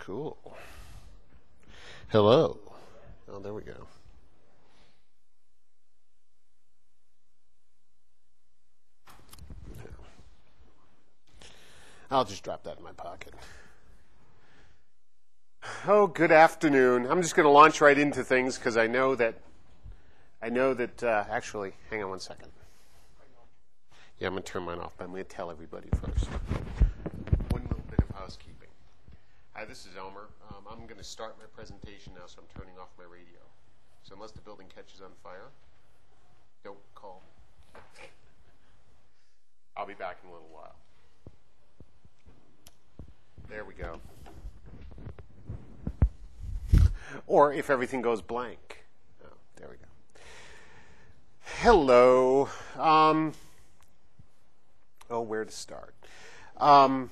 Cool. Hello. Oh, there we go. I'll just drop that in my pocket. Oh, good afternoon. I'm just going to launch right into things because I know that actually, hang on one second. Yeah, I'm going to turn mine off, but I'm going to tell everybody first. One little bit of housekeeping. Hi, this is Elmer. I'm going to start my presentation now, so I'm turning off my radio. So unless the building catches on fire, don't call. I'll be back in a little while. There we go. Or if everything goes blank. Oh, there we go. Hello. Where to start? Well,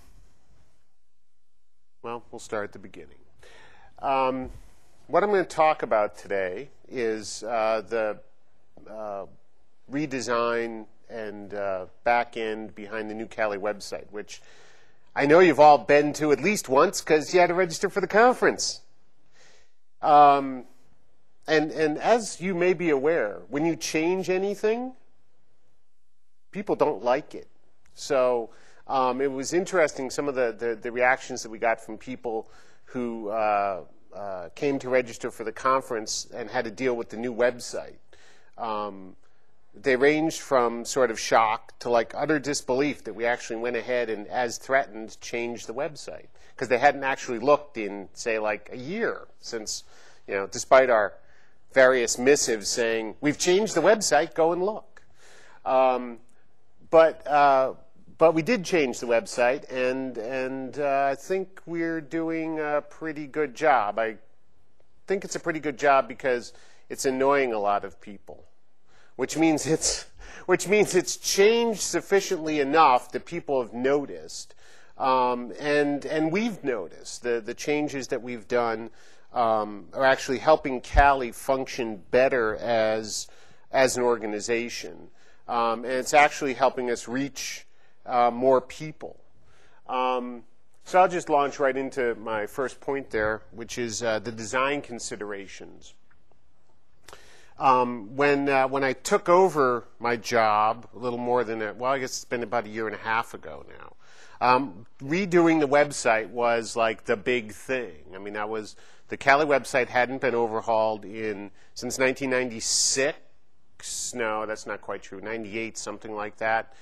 we'll start at the beginning. What I'm going to talk about today is the redesign and back end behind the new CALI website, which I know you've all been to at least once because you had to register for the conference. And as you may be aware, when you change anything, people don't like it. So it was interesting, some of the reactions that we got from people who came to register for the conference and had to deal with the new website. They ranged from sort of shock to like utter disbelief that we actually went ahead and, as threatened, changed the website. Because they hadn't actually looked in, say, like a year since, despite our various missives saying, we've changed the website, go and look. But we did change the website, and I think we're doing a pretty good job. I think it's a pretty good job because it's annoying a lot of people, which means it's changed sufficiently enough that people have noticed, and we've noticed the changes that we've done are actually helping CALI function better as an organization, and it's actually helping us reach more people. So I'll just launch right into my first point there, which is the design considerations. When I took over my job a little more than I guess it's been about a year and a half ago now, redoing the website was like the big thing. I mean, the CALI website hadn't been overhauled since 1996. No, that's not quite true. 98, something like that.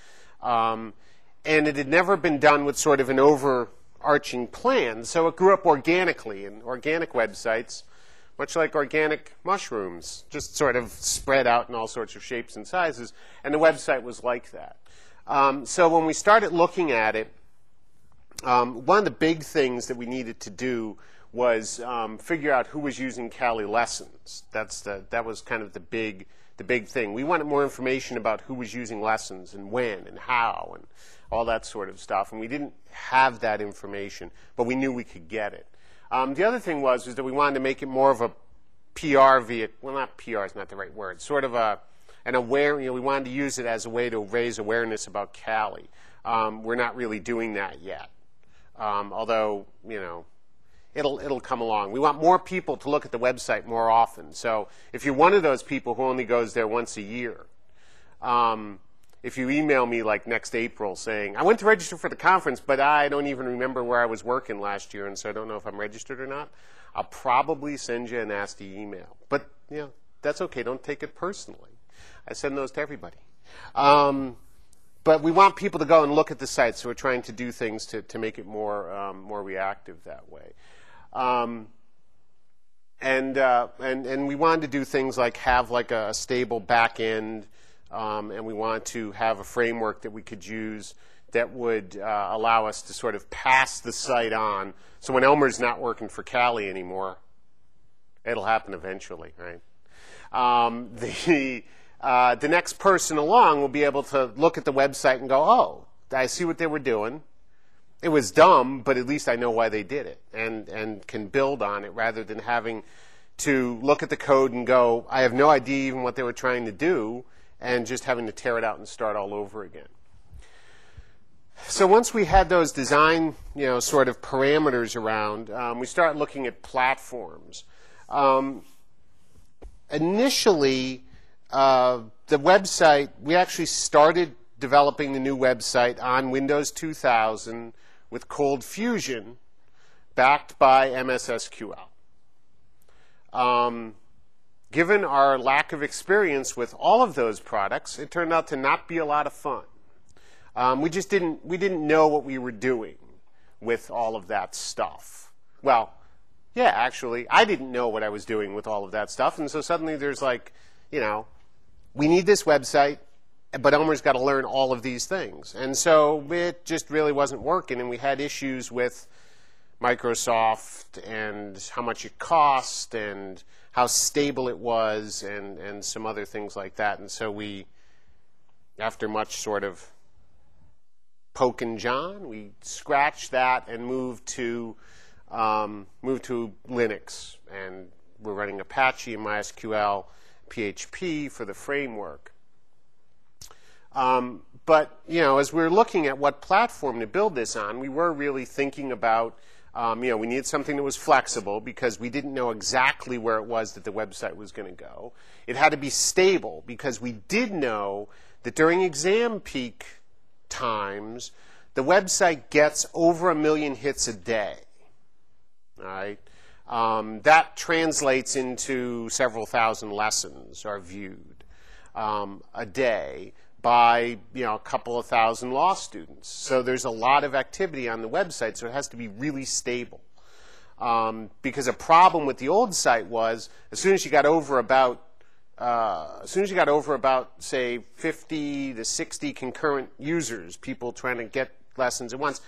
And it had never been done with sort of an overarching plan, so it grew up organically. And organic websites, much like organic mushrooms, just sort of spread out in all sorts of shapes and sizes, and the website was like that. So when we started looking at it, one of the big things that we needed to do was figure out who was using CALI lessons. That was kind of the big thing. We wanted more information about who was using lessons and when and how and all that sort of stuff. And we didn't have that information, but we knew we could get it. The other thing was that we wanted to make it more of a PR vehicle. Well, not PR is not the right word. Sort of an aware. We wanted to use it as a way to raise awareness about CALI. We're not really doing that yet, although it'll come along. We want more people to look at the website more often. So if you're one of those people who only goes there once a year, if you email me like next April saying, I went to register for the conference, but I don't even remember where I was working last year, and so I don't know if I'm registered or not, I'll probably send you a nasty email. But, that's okay. Don't take it personally. I send those to everybody. But we want people to go and look at the site, so we're trying to do things to make it more reactive that way. And we wanted to do things like have like a stable back end, and we want to have a framework that we could use that would allow us to sort of pass the site on. So when Elmer's not working for CALI anymore, it'll happen eventually, right? The next person along will be able to look at the website and go, oh, I see what they were doing. It was dumb, but at least I know why they did it and can build on it rather than having to look at the code and go, I have no idea even what they were trying to do, and just having to tear it out and start all over again. So once we had those design, sort of parameters around, we started looking at platforms. Initially, the website, we actually started developing the new website on Windows 2000 with Cold Fusion, backed by MS SQL. Given our lack of experience with all of those products, it turned out to not be a lot of fun. We didn't know what we were doing with all of that stuff. Well, yeah, actually, I didn't know what I was doing with all of that stuff, and so suddenly there's like, we need this website, but Elmer's got to learn all of these things. And so it just really wasn't working, and we had issues with Microsoft and how much it cost and how stable it was and some other things like that. And so we, after much sort of poke and John, we scratched that and moved to Linux. And we're running Apache and MySQL, PHP for the framework. But, as we were looking at what platform to build this on, we were really thinking about, we needed something that was flexible because we didn't know exactly where it was that the website was going to go. It had to be stable because we did know that during exam peak times, the website gets over 1 million hits a day. All right? That translates into several thousand lessons are viewed a day by a couple of thousand law students. So there's a lot of activity on the website, so it has to be really stable. Because a problem with the old site was as soon as you got over about say 50 to 60 concurrent users, people trying to get lessons at once,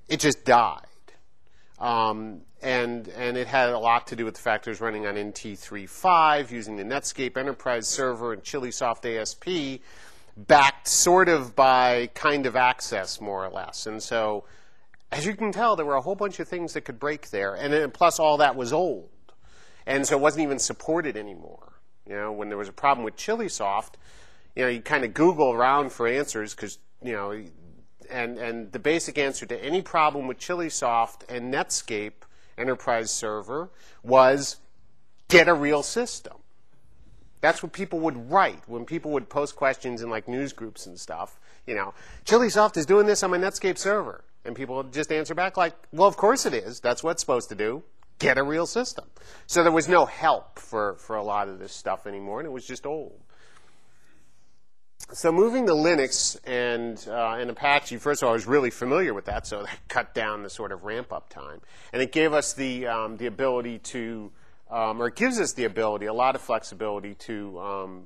it just died. And it had a lot to do with the fact it was running on NT3.5 using the Netscape Enterprise Server and ChiliSoft ASP, backed sort of by kind of access, more or less. And so, as you can tell, there were a whole bunch of things that could break there. And then, plus, all that was old. And so it wasn't even supported anymore. When there was a problem with ChiliSoft, you kind of Google around for answers because, and the basic answer to any problem with ChiliSoft and Netscape Enterprise Server was get a real system. That's what people would write when people would post questions in like news groups and stuff. ChiliSoft is doing this on my Netscape server. And people would just answer back like, well, of course it is. That's what it's supposed to do. Get a real system. So there was no help for a lot of this stuff anymore, and it was just old. So moving to Linux and Apache, first of all, I was really familiar with that, so that cut down the sort of ramp-up time. And it gave us the ability to or it gives us the ability, a lot of flexibility to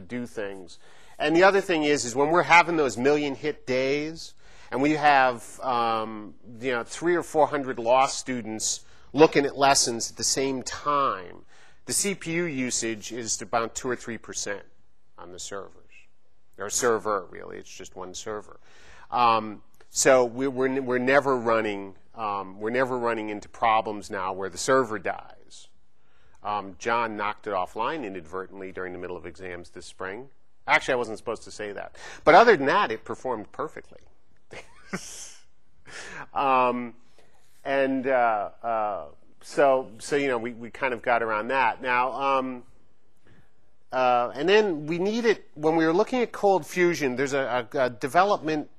do things. And the other thing is when we're having those million-hit days, and we have 300 or 400 law students looking at lessons at the same time, the CPU usage is about 2 or 3% on the servers, or server really. It's just one server. So we're never running into problems now where the server dies. John knocked it offline inadvertently during the middle of exams this spring. Actually, I wasn't supposed to say that. But other than that, it performed perfectly. So we kind of got around that. Now, and then we needed, when we were looking at Cold Fusion, there's a development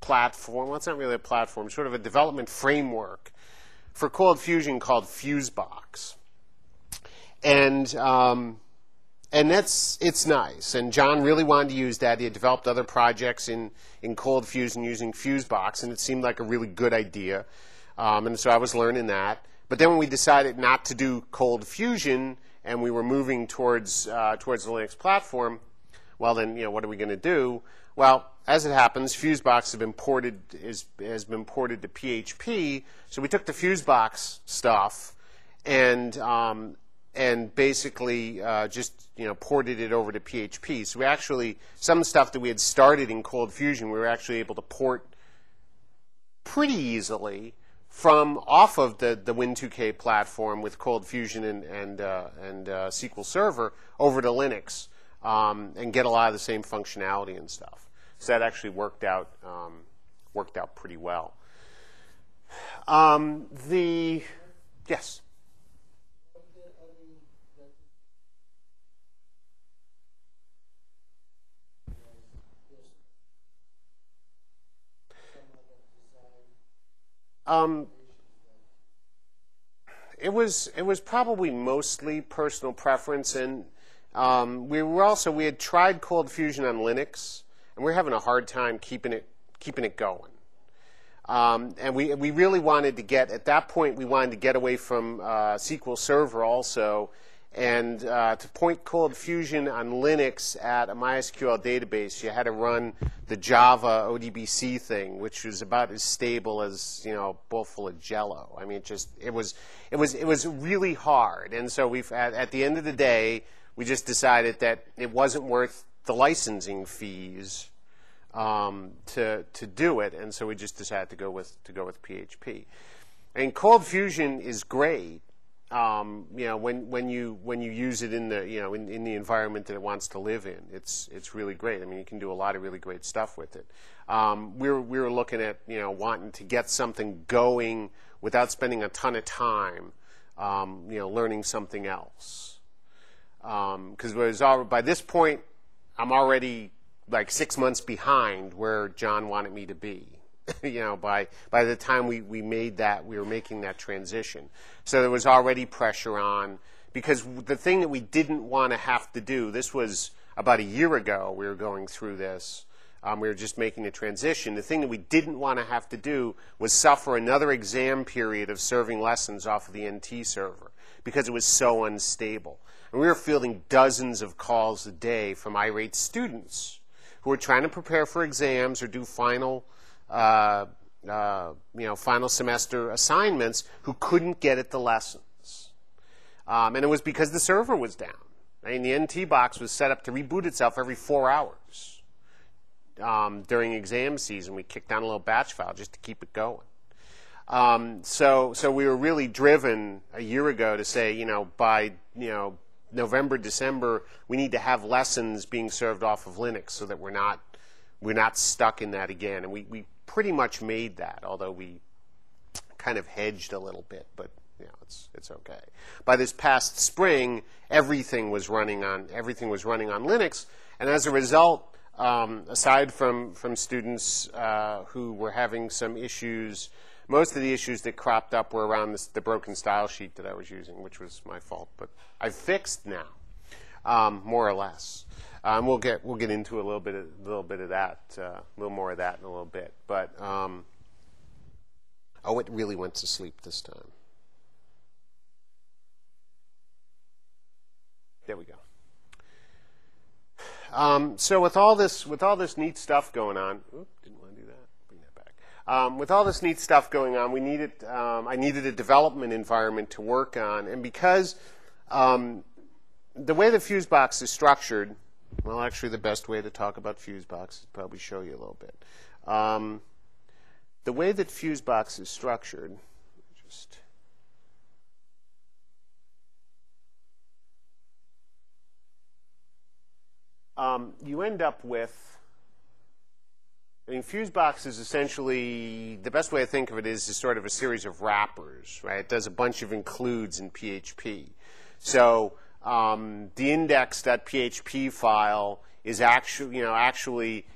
platform. Well, it's not really a platform, sort of a development framework for Cold Fusion called Fusebox. And it's nice. And John really wanted to use that. He had developed other projects in Cold Fusion using Fusebox, and it seemed like a really good idea. And so I was learning that. But then when we decided not to do Cold Fusion and we were moving towards the Linux platform, well then, what are we going to do? Well, as it happens, Fusebox has been ported to PHP. So we took the Fusebox stuff and basically just ported it over to PHP. So we actually, some stuff that we had started in Cold Fusion, we were actually able to port pretty easily from off of the Win2K platform with Cold Fusion and SQL Server over to Linux and get a lot of the same functionality and stuff. So that actually worked out pretty well. Yes. It was probably mostly personal preference, and we had tried Cold Fusion on Linux, and we were having a hard time keeping it going. And we really wanted to get, at that point, we wanted to get away from SQL Server also, and to point Cold Fusion on Linux at a MySQL database, you had to run the Java ODBC thing, which was about as stable as, you know, a bowl full of Jello. I mean, it was really hard, and so at the end of the day, we just decided that it wasn't worth the licensing fees to do it, and so we just decided to go with PHP. And Cold Fusion is great, you know, when you use it in the, you know, in the environment that it wants to live in. It's really great. I mean, you can do a lot of really great stuff with it. We were looking at, you know, wanting to get something going without spending a ton of time, you know, learning something else. Because by this point, I'm already like 6 months behind where John wanted me to be. You know, by the time we were making that transition. So there was already pressure on, because the thing that we didn't want to have to do, this was about a year ago we were going through this, we were just making the transition. The thing that we didn't want to have to do was suffer another exam period of serving lessons off of the NT server, because it was so unstable. And we were fielding dozens of calls a day from irate students who were trying to prepare for exams or do final final semester assignments, who couldn't get at the lessons. And it was because the server was down. I mean, the NT box was set up to reboot itself every 4 hours. During exam season, we kicked down a little batch file just to keep it going. So we were really driven a year ago to say, you know, by, you know, November, December, we need to have lessons being served off of Linux so that we're not stuck in that again. And we pretty much made that, although we kind of hedged a little bit, but you know, it's okay. By this past spring, everything was running on Linux, and as a result, aside from students who were having some issues, most of the issues that cropped up were around the broken style sheet that I was using, which was my fault, but I've fixed now, more or less. We'll get into a little bit of that, a little more of that in a little bit. But oh, it really went to sleep this time. There we go. So with all this neat stuff going on, didn't want to do that. Bring that back. With all this neat stuff going on, I needed a development environment to work on, and because the way the Fusebox is structured. Well, actually, the best way to talk about Fusebox is probably show you a little bit. The way that Fusebox is structured, you end up with, I mean, Fusebox is essentially, the best way to think of it is sort of a series of wrappers, right? It does a bunch of includes in PHP. So the index.php file is actually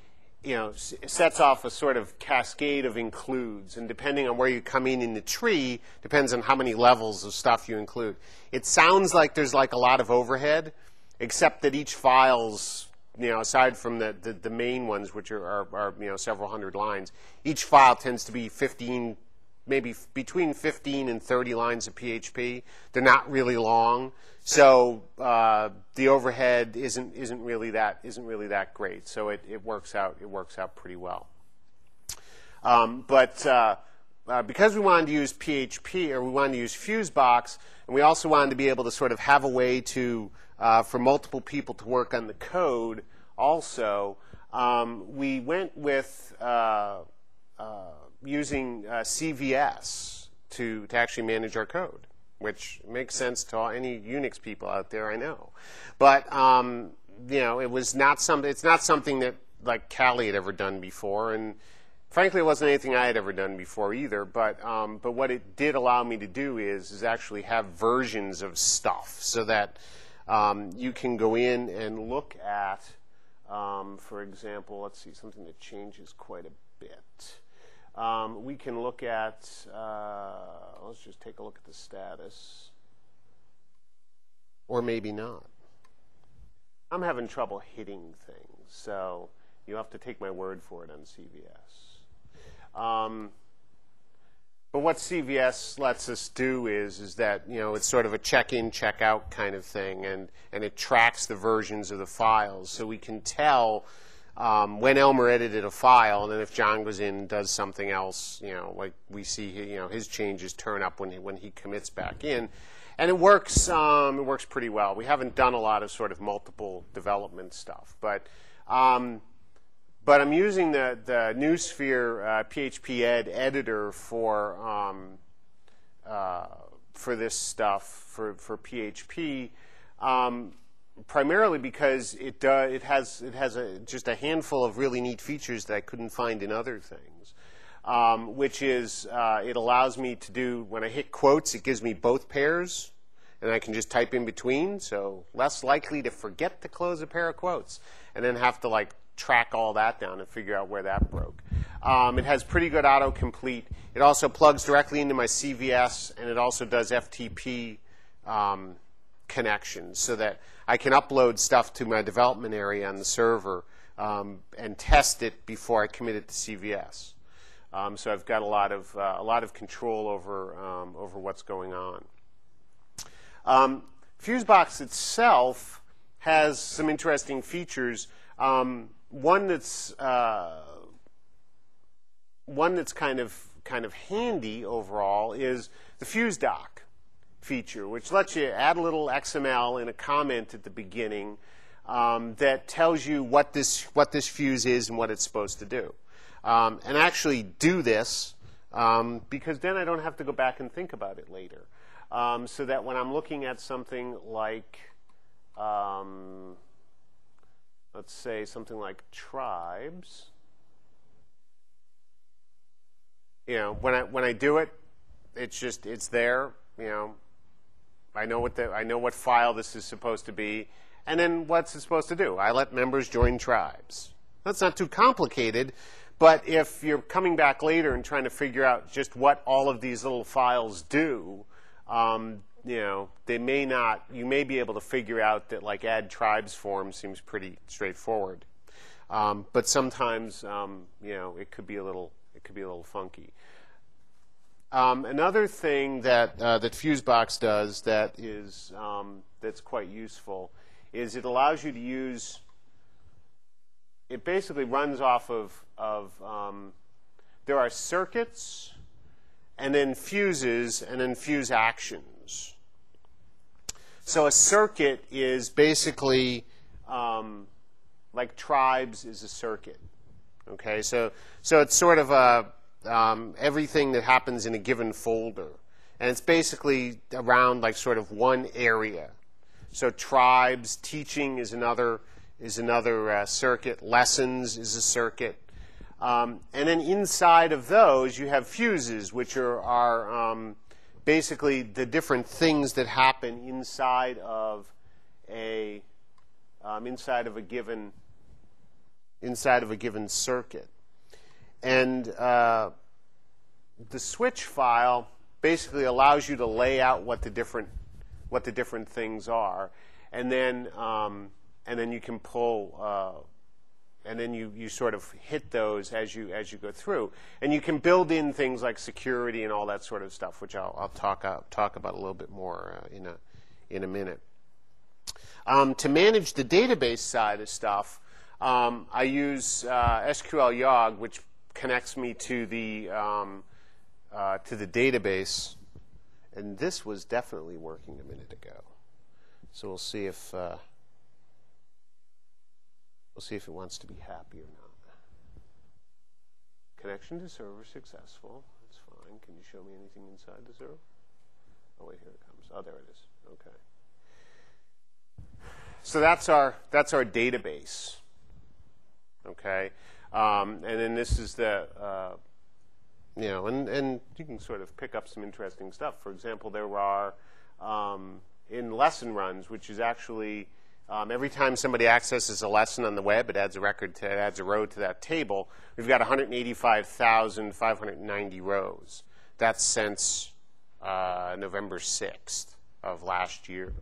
sets off a sort of cascade of includes, and depending on where you come in the tree, depends on how many levels of stuff you include. It sounds like there's like a lot of overhead, except that each file's, you know, aside from the main ones, which are you know, several hundred lines, each file tends to be 15, maybe between 15 and 30 lines of PHP. They're not really long. So the overhead isn't really that great. So it works out pretty well. But because we wanted to use PHP, or we wanted to use Fusebox, and we also wanted to be able to sort of have a way to for multiple people to work on the code. Also, we went with using CVS to actually manage our code, which makes sense to any Unix people out there, I know. But you know, it's not something that like CALI had ever done before, and frankly, it wasn't anything I had ever done before either. But what it did allow me to do is actually have versions of stuff, so that you can go in and look at, for example, let's see, something that changes quite a bit. We can look at, let's just take a look at the status. Or maybe not. I'm having trouble hitting things, so you have to take my word for it on CVS. But what CVS lets us do is that, you know, it's sort of a check-in, check-out kind of thing, and it tracks the versions of the files, so we can tell when Elmer edited a file, and then if John goes in and does something else, you know, like we see, you know, his changes turn up when he commits back in, and it works pretty well. We haven't done a lot of sort of multiple development stuff, but I'm using the Noosphere PHP Ed editor for this stuff for PHP. Primarily because it has just a handful of really neat features that I couldn't find in other things, which is it allows me to do, when I hit quotes, it gives me both pairs, and I can just type in between, so less likely to forget to close a pair of quotes and then have to like track all that down and figure out where that broke. It has pretty good autocomplete. It also plugs directly into my CVS, and it also does FTP connections, so that I can upload stuff to my development area on the server and test it before I commit it to CVS. So I've got a lot of control over what's going on. Fusebox itself has some interesting features. One that's kind of handy overall is the FuseDoc feature, which lets you add a little XML in a comment at the beginning that tells you what this fuse is and what it's supposed to do, and actually do this because then I don't have to go back and think about it later. So that when I'm looking at something like, let's say something like tribes, you know, when I do it, it's there, you know. I know what file this is supposed to be, and then what's it supposed to do? I let members join tribes. That's not too complicated, but if you're coming back later and trying to figure out just what all of these little files do, you know, you may be able to figure out that like add tribes form seems pretty straightforward, but sometimes you know, it could be a little funky. Another thing that Fusebox does that is that's quite useful is it allows you to use. It basically runs off of there are circuits, and then fuses, and then fuse actions. So a circuit is basically like tribes is a circuit. Okay, so it's sort of a everything that happens in a given folder, and it's basically around like sort of one area. So tribes, teaching is another circuit, lessons is a circuit, and then inside of those you have fuses, which are basically the different things that happen inside of a given circuit. And the switch file basically allows you to lay out what the different things are, and then you can pull, and then you sort of hit those as you go through, and you can build in things like security and all that sort of stuff, which I'll talk about a little bit more in a minute. To manage the database side of stuff, I use SQL Yog, which connects me to the database, and this was definitely working a minute ago. So we'll see if it wants to be happy or not. Connection to server successful. That's fine. Can you show me anything inside the server? Oh wait, here it comes. Oh, there it is. Okay. So that's our database. Okay, and then this is the you know, and you can sort of pick up some interesting stuff. For example, there are in lesson runs, which is actually every time somebody accesses a lesson on the web, it adds a record to, it adds a row to that table. We've got 185,590 rows. That's since November 6th of last year.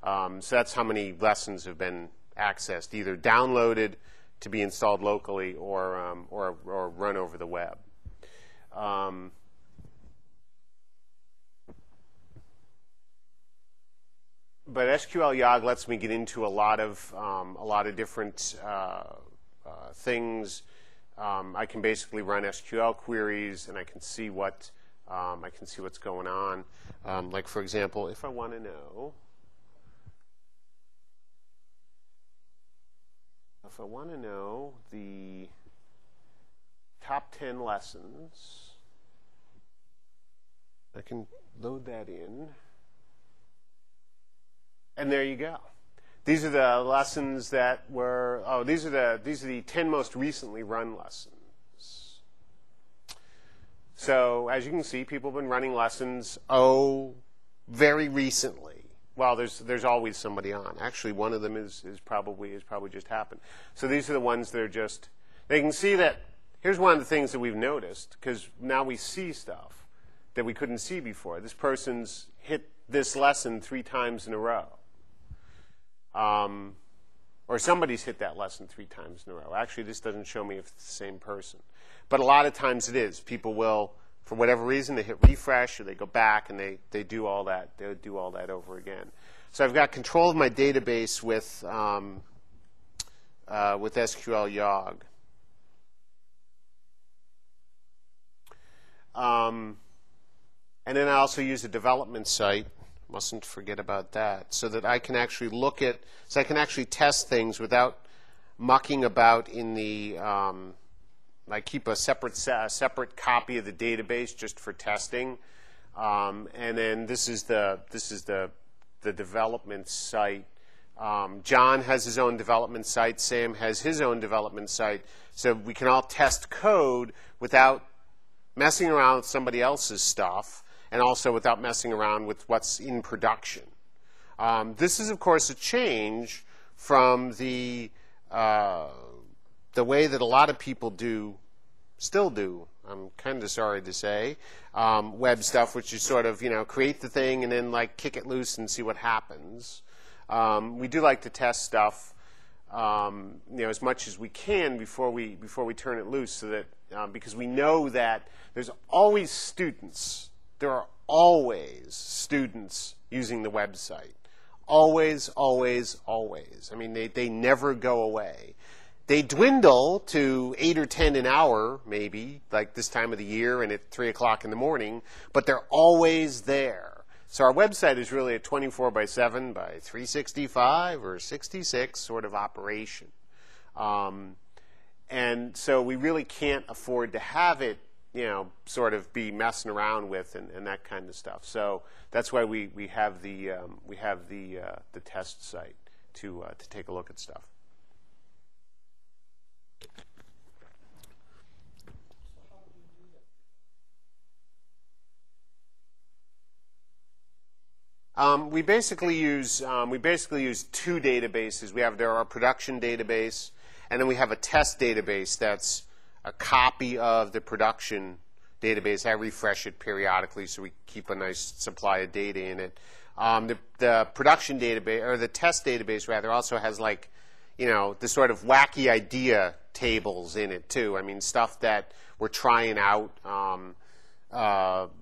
So that's how many lessons have been accessed, either downloaded to be installed locally or run over the web. But SQL Yog lets me get into a lot of different things. I can basically run SQL queries, and I can see what's going on. Like, for example, if I want to know. If I want to know the top 10 lessons, I can load that in. And there you go. These are the lessons that were, these are the 10 most recently run lessons. So as you can see, people have been running lessons, very recently. Well, there's always somebody on. Actually, one of them is probably just happened. So these are the ones that are just. They can see that. Here's one of the things that we've noticed, because now we see stuff that we couldn't see before. This person's hit this lesson 3 times in a row, or somebody's hit that lesson 3 times in a row. Actually, this doesn't show me if it's the same person, but a lot of times it is. People will, for whatever reason, they hit refresh or they go back and they do all that. They do all that over again. So I've got control of my database with SQL Yog. And then I also use a development site. Mustn't forget about that, so that I can actually so I can actually test things without mucking about in the. I keep a separate copy of the database just for testing, and then this is the development site. John has his own development site. Sam has his own development site. So we can all test code without messing around with somebody else's stuff, and also without messing around with what's in production. This is, of course, a change from the way that a lot of people still do, I'm kind of sorry to say, web stuff, which is sort of, create the thing and then like kick it loose and see what happens. We do like to test stuff, as much as we can before we turn it loose, so that because we know that there's always students. There are always students using the website. Always, always, always. I mean, they never go away. They dwindle to 8 or 10 an hour, maybe, like this time of the year and at 3 o'clock in the morning, but they're always there. So our website is really a 24/7 by 365 or 66 sort of operation. And so we really can't afford to have it, sort of be messing around with and that kind of stuff. So that's why we have the test site to take a look at stuff. We basically use 2 databases. We have our production database, and then we have a test database that's a copy of the production database. I refresh it periodically, so we keep a nice supply of data in it. The production database, or the test database rather, also has like, the sort of wacky idea tables in it too. I mean, stuff that we're trying out.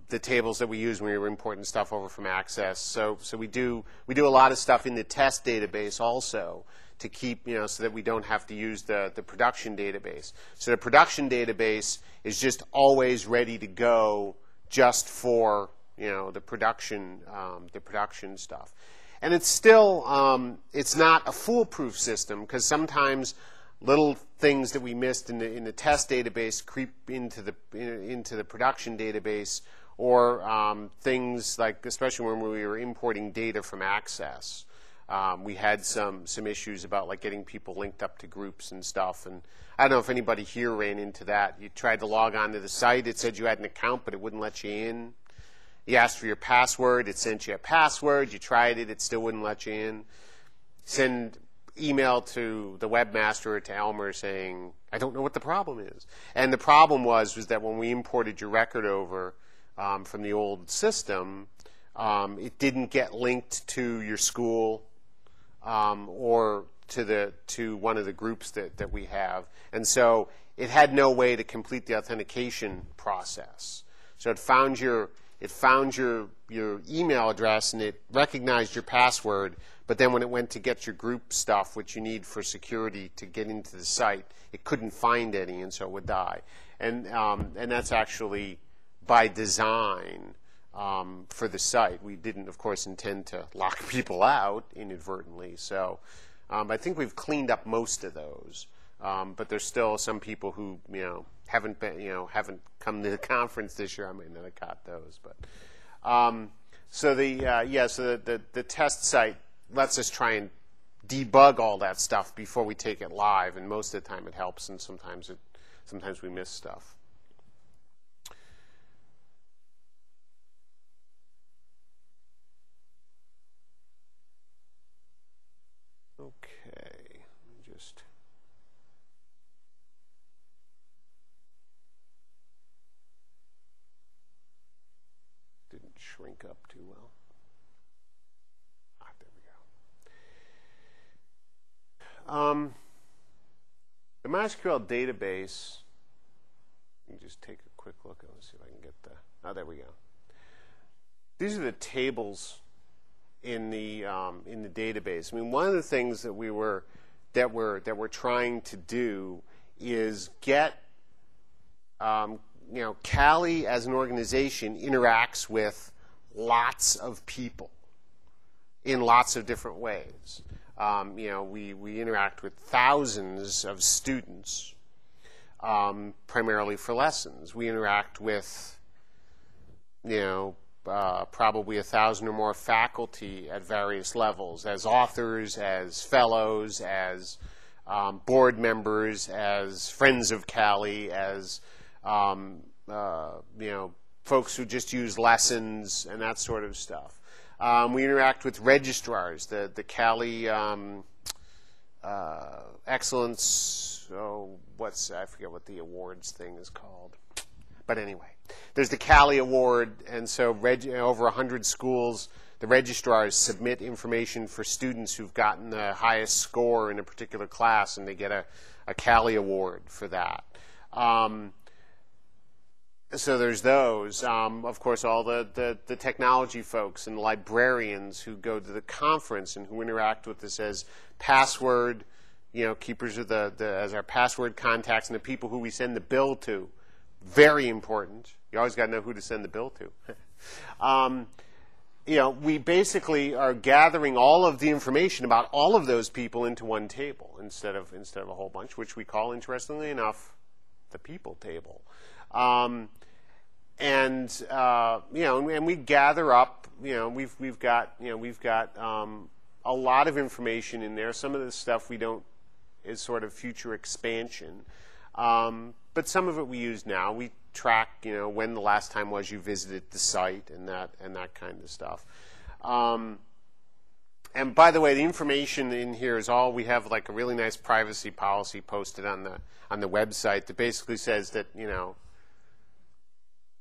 The tables that we use when we were importing stuff over from Access. So we do a lot of stuff in the test database also to keep, so that we don't have to use the production database. So the production database is just always ready to go, just for the production stuff. And it's still it's not a foolproof system, because sometimes little things that we missed in the test database creep into the production database, or things like, especially when we were importing data from Access. We had some issues about like getting people linked up to groups and stuff. And I don't know if anybody here ran into that. You tried to log on to the site. It said you had an account, but it wouldn't let you in. You asked for your password. It sent you a password. You tried it. It still wouldn't let you in. Send email to the webmaster or to Elmer saying, I don't know what the problem is. And the problem was that when we imported your record over from the old system, it didn't get linked to your school or to one of the groups that we have. And so it had no way to complete the authentication process. So it found your email address and it recognized your password, but then when it went to get your group stuff, which you need for security to get into the site, it couldn't find any, and so it would die. And that's actually by design for the site. We didn't, of course, intend to lock people out inadvertently. So I think we've cleaned up most of those, but there's still some people who haven't come to the conference this year. I might not have caught those, but so the test site lets us try and debug all that stuff before we take it live, and most of the time it helps, and sometimes we miss stuff. Okay, just didn't shrink up too well. There we go. The MySQL database. Let me just take a quick look. Let's see if I can get the. Oh, there we go. These are the tables in the database. I mean, one of the things that we're trying to do is get CALI as an organization interacts with lots of people in lots of different ways. We interact with thousands of students, primarily for lessons. We interact with probably 1,000 or more faculty at various levels, as authors, as fellows, as board members, as friends of CALI, as folks who just use lessons and that sort of stuff. We interact with registrars, the CALI Excellence. I forget what the awards thing is called, but anyway. There's the CALI Award, and so over 100 schools, the registrars submit information for students who've gotten the highest score in a particular class, and they get a CALI Award for that. So there's those. Of course, all the technology folks and librarians who go to the conference and who interact with this as password, keepers of as our password contacts, and the people who we send the bill to. Very important. You always got to know who to send the bill to. We basically are gathering all of the information about all of those people into one table instead of a whole bunch, which we call, interestingly enough, the people table. And we gather up. We've got a lot of information in there. Some of the stuff we don't is sort of future expansion. But some of it we use now. We track, when the last time was you visited the site and that kind of stuff. And by the way, the information in here is all we have. Like a really nice privacy policy posted on the website that basically says that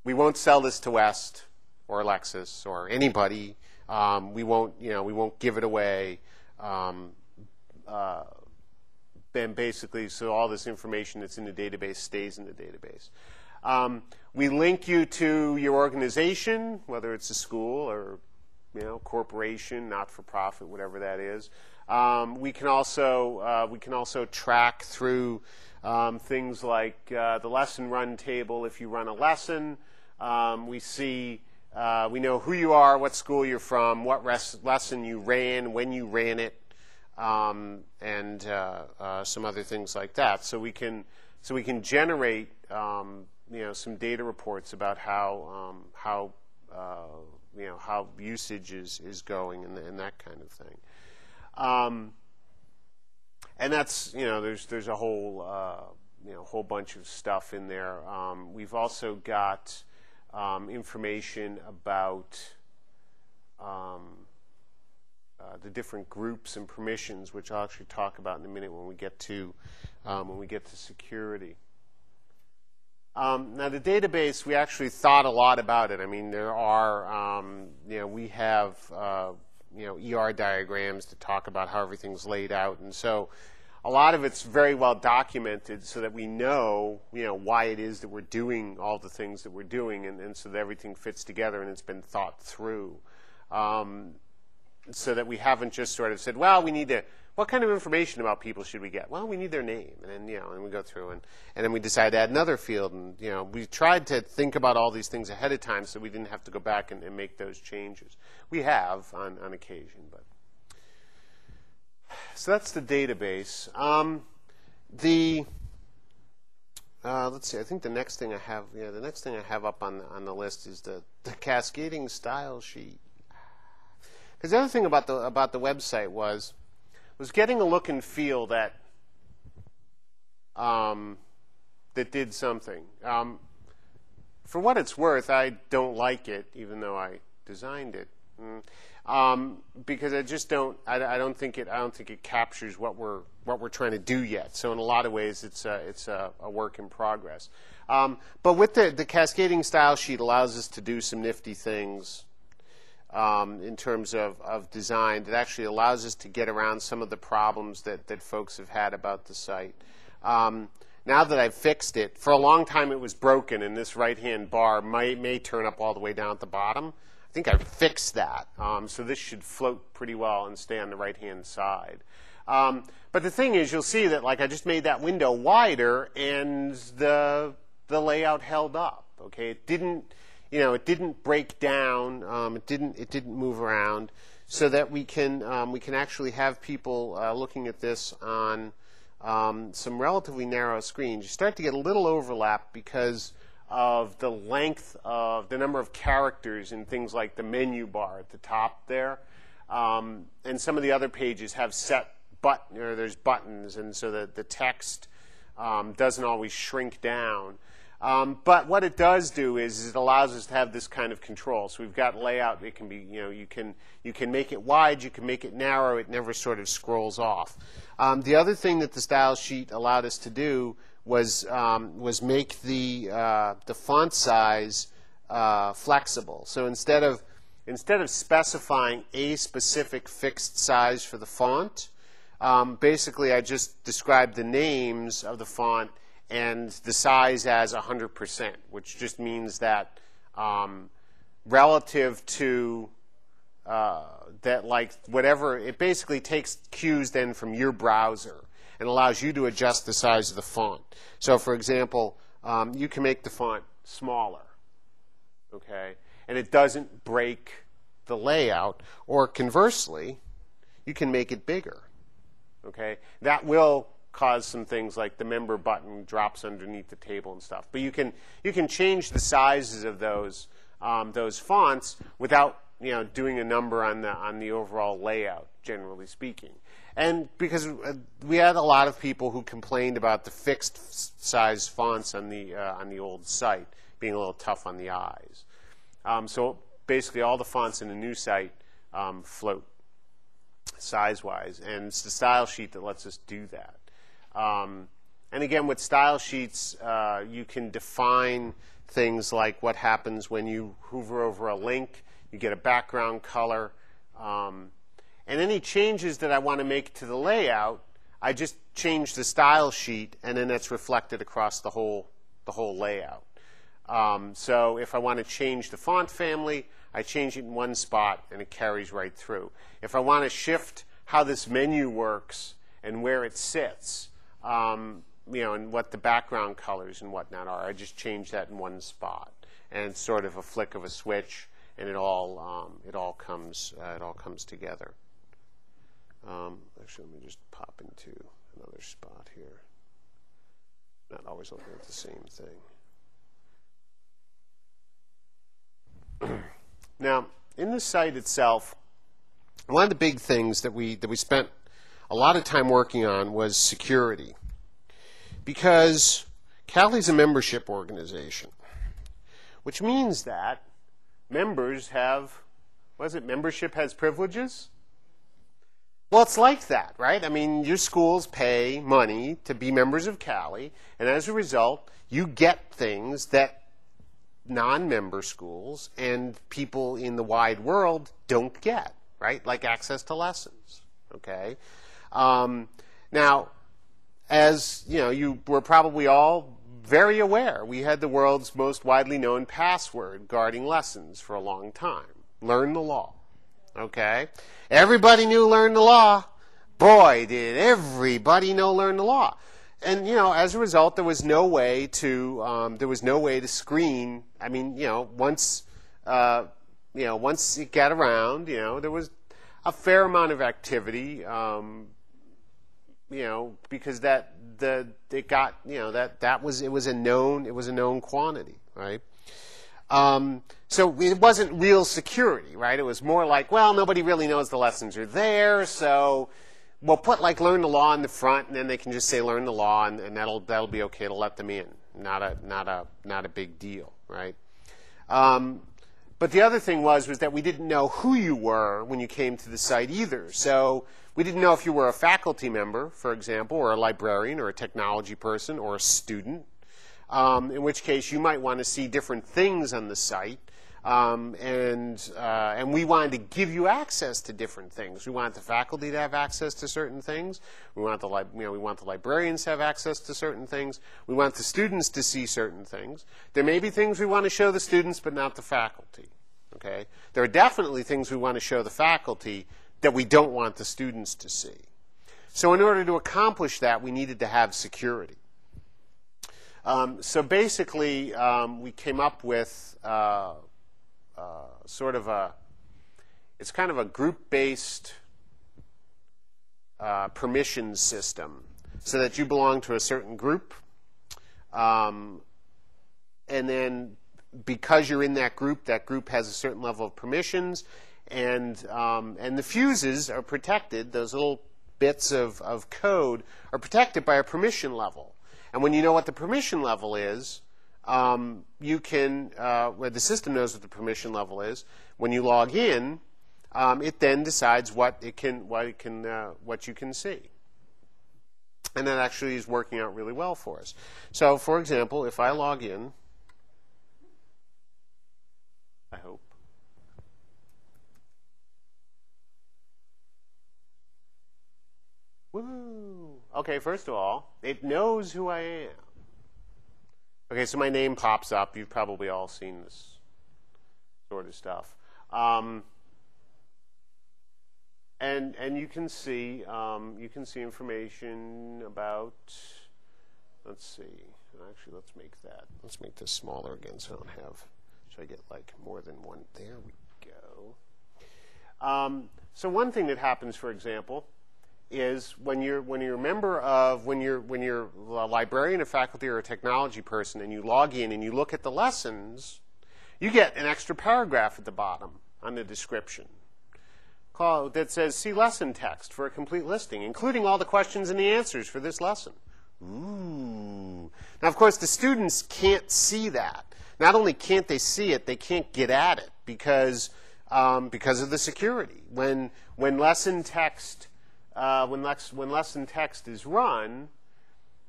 we won't sell this to West or Alexis or anybody. We won't give it away. Then basically, so all this information that's in the database stays in the database. We link you to your organization, whether it's a school or corporation, not-for-profit, whatever that is. We can also track through things like the lesson run table. If you run a lesson, we know who you are, what school you're from, what lesson you ran, when you ran it. And some other things like that. So we can generate some data reports about how usage is going and that kind of thing. And that's, there's a whole, whole bunch of stuff in there. We've also got information about the different groups and permissions, which I'll actually talk about in a minute when we get to security. Now, the database, we actually thought a lot about it. I mean, there are, we have, ER diagrams to talk about how everything's laid out, and so a lot of it's very well documented so that we know, why it is that we're doing all the things that we're doing, and so that everything fits together and it's been thought through. So that we haven't just sort of said, well, we need to, what kind of information about people should we get? Well, we need their name, and then, and we go through, and then we decide to add another field, and, we tried to think about all these things ahead of time so we didn't have to go back and make those changes. We have on occasion, but. So that's the database. Let's see, I think the next thing I have, up on the list is the cascading style sheet. Because the other thing about the website was getting a look and feel that did something. For what it's worth, I don't like it, even though I designed it, because I just don't. I don't think it captures what we're trying to do yet. So in a lot of ways, it's a work in progress. But with the cascading style sheet allows us to do some nifty things. In terms of design, that actually allows us to get around some of the problems that folks have had about the site. Now that I've fixed it, for a long time it was broken, and this right-hand bar may turn up all the way down at the bottom. I think I've fixed that, so this should float pretty well and stay on the right-hand side. But the thing is, you'll see that I just made that window wider, and the layout held up. Okay, it didn't. It didn't break down. It didn't move around, so that we can actually have people looking at this on some relatively narrow screens. You start to get a little overlap because of the length of the number of characters in things like the menu bar at the top there, and some of the other pages have set there's buttons, and so that the text doesn't always shrink down. But what it does do is it allows us to have this kind of control. So we've got layout. It can be, you can make it wide, you can make it narrow. It never sort of scrolls off. The other thing that the style sheet allowed us to do was make the font size flexible. So instead of specifying a specific fixed size for the font, basically I just described the names of the font and the size as 100%, which just means that relative to whatever, it basically takes cues then from your browser and allows you to adjust the size of the font. So for example, you can make the font smaller, okay, and it doesn't break the layout, or conversely, you can make it bigger, okay. That will cause some things like the member button drops underneath the table and stuff. But you can change the sizes of those fonts without doing a number on the overall layout, generally speaking. And because we had a lot of people who complained about the fixed size fonts on the old site being a little tough on the eyes. So basically all the fonts in the new site float size-wise, and it's the style sheet that lets us do that. And again, with style sheets, you can define things like what happens when you hover over a link. You get a background color. And any changes that I want to make to the layout, I just change the style sheet, and then that's reflected across the whole layout. So if I want to change the font family, I change it in one spot, and it carries right through. If I want to shift how this menu works and where it sits, and what the background colors and whatnot are, I just change that in one spot, and it's sort of a flick of a switch, and it all comes together. Actually, let me just pop into another spot here. Not always looking at the same thing. Now, in the site itself, One of the big things that we spent a lot of time working on was security, because CALI is a membership organization, which means that members have, what is it, membership has privileges? Well, it's like that, right? I mean, your schools pay money to be members of CALI, and as a result, you get things that non-member schools and people in the wide world don't get, right? Like access to lessons, okay? Now, as you know, you were probably all very aware, we had the world's most widely known password guarding lessons for a long time. Learn the law, okay? Everybody knew learn the law. Boy, did everybody know learn the law. And, you know, as a result, there was no way to screen. I mean, once it got around, there was a fair amount of activity, because it was a known quantity, right? So it wasn't real security, right? It was more like, well, nobody really knows the lessons are there, so we'll put like learn the law in the front, and then they can just say learn the law, and that'll be okay to let them in. Not a big deal, right? But the other thing was that we didn't know who you were when you came to the site either. So we didn't know if you were a faculty member, for example, or a librarian, or a technology person, or a student. In which case you might want to see different things on the site, and we wanted to give you access to different things. We want the faculty to have access to certain things. We want the librarians to have access to certain things. We want the students to see certain things. There may be things we want to show the students, but not the faculty. Okay? There are definitely things we want to show the faculty that we don't want the students to see. So in order to accomplish that, we needed to have security. So basically, we came up with it's kind of a group-based permission system, so that you belong to a certain group, and then because you're in that group has a certain level of permissions, and the fuses are protected. Those little bits of code are protected by a permission level. And when you know what the permission level is, you can, where the system knows what the permission level is, when you log in, it then decides what you can see. And that actually is working out really well for us. So, for example, if I log in, I hope. Woo! Okay, first of all, it knows who I am. Okay, so my name pops up. You've probably all seen this sort of stuff. And you can see information about, let's see. Actually, let's make this smaller again so I get like more than one. There we go. So one thing that happens, for example, is when you're a librarian, a faculty, or a technology person, and you log in and you look at the lessons, you get an extra paragraph at the bottom on the description that says, see lesson text for a complete listing, including all the questions and the answers for this lesson. Ooh. Now, of course, the students can't see that. Not only can't they see it, they can't get at it because of the security. When lesson text is run,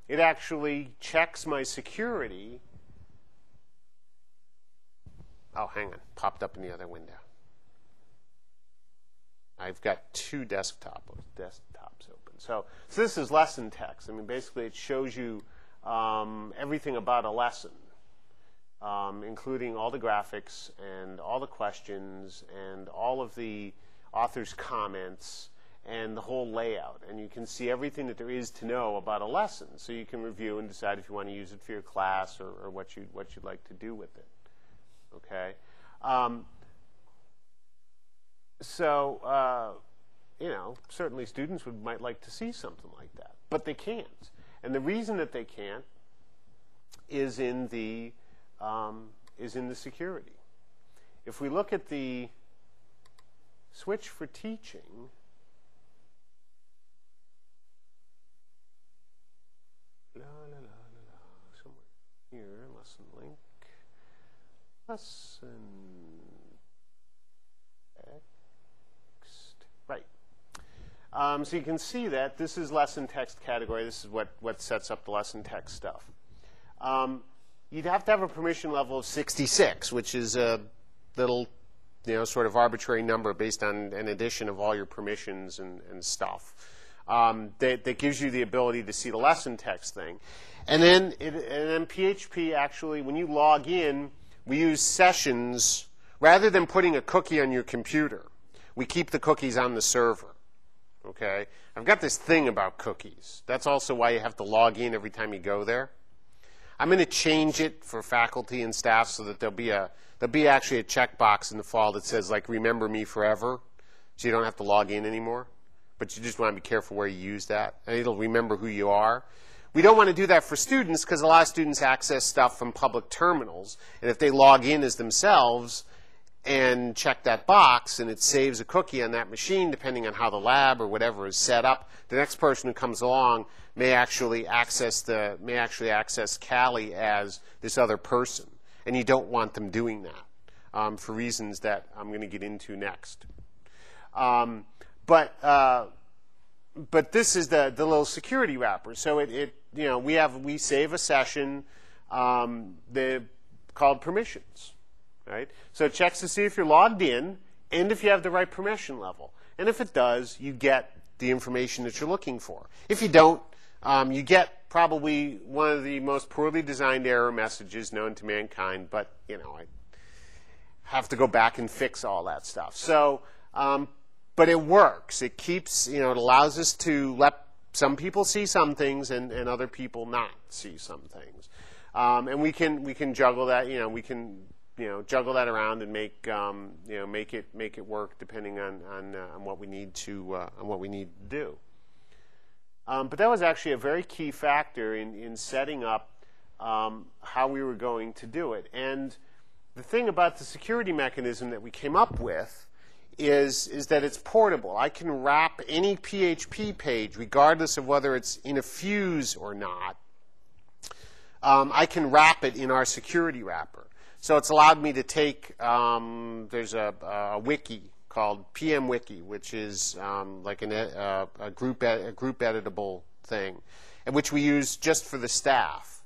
it actually checks my security. Oh, hang on. Popped up in the other window. I've got two desktops open. So this is lesson text. I mean, basically, it shows you everything about a lesson, including all the graphics and all the questions and all of the author's comments and the whole layout. And you can see everything that there is to know about a lesson. So you can review and decide if you want to use it for your class or what you'd like to do with it. Okay? Certainly students might like to see something like that, but they can't. And the reason that they can't is in the security. If we look at the switch for teaching. Somewhere here, lesson link. Lesson text. Right. So you can see that this is lesson text category. This is what sets up the lesson text stuff. You'd have to have a permission level of 66, which is a little, sort of arbitrary number based on an addition of all your permissions and stuff. That gives you the ability to see the lesson text thing. And then PHP actually, when you log in, we use sessions. Rather than putting a cookie on your computer, we keep the cookies on the server. Okay? I've got this thing about cookies. That's also why you have to log in every time you go there. I'm going to change it for faculty and staff so that there'll be actually a checkbox in the fall that says, like, remember me forever, so you don't have to log in anymore. But you just want to be careful where you use that. And it'll remember who you are. We don't want to do that for students because a lot of students access stuff from public terminals. And if they log in as themselves and check that box and it saves a cookie on that machine, depending on how the lab or whatever is set up, the next person who comes along may actually access CALI as this other person. And you don't want them doing that for reasons that I'm going to get into next. But this is the little security wrapper. So we save a session called permissions, right? So it checks to see if you're logged in and if you have the right permission level. And if it does, you get the information that you're looking for. If you don't, you get probably one of the most poorly designed error messages known to mankind. But I have to go back and fix all that stuff. So. But it works. It keeps, it allows us to let some people see some things and other people not see some things. And we can juggle that, we can, juggle that around and make it work depending on what we need to do. But that was actually a very key factor in setting up how we were going to do it. And the thing about the security mechanism that we came up with is that it's portable. I can wrap any PHP page, regardless of whether it's in a fuse or not. I can wrap it in our security wrapper. So it's allowed me to take, there's a wiki called PM Wiki, which is like a group editable thing, and which we use just for the staff.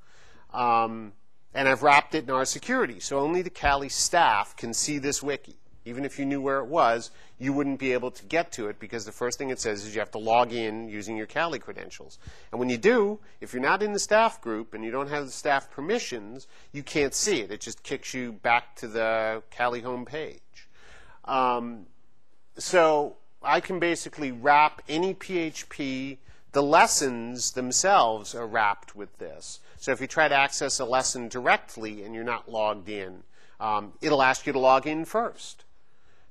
And I've wrapped it in our security, so only the CALI staff can see this wiki. Even if you knew where it was, you wouldn't be able to get to it because the first thing it says is you have to log in using your CALI credentials. And when you do, if you're not in the staff group and you don't have the staff permissions, you can't see it. It just kicks you back to the CALI home page. So I can basically wrap any PHP. The lessons themselves are wrapped with this. So if you try to access a lesson directly and you're not logged in, it'll ask you to log in first.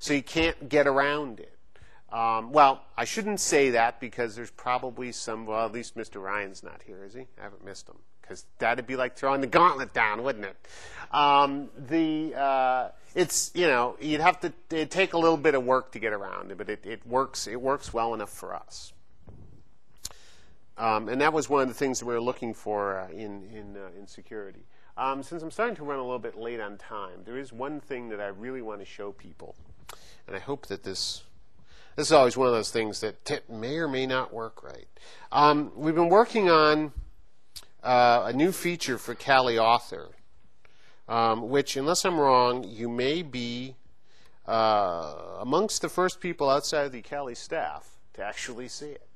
So you can't get around it. Well, I shouldn't say that because there's probably some, well, at least Mr. Ryan's not here, is he? I haven't missed him. Because that'd be like throwing the gauntlet down, wouldn't it? It's, you'd have to, it'd take a little bit of work to get around it, but it works well enough for us. And that was one of the things that we were looking for in security. Since I'm starting to run a little bit late on time, there is one thing that I really want to show people. And I hope that this is always one of those things that may or may not work right. We've been working on a new feature for CALI Author, which, unless I'm wrong, you may be amongst the first people outside of the CALI staff to actually see it.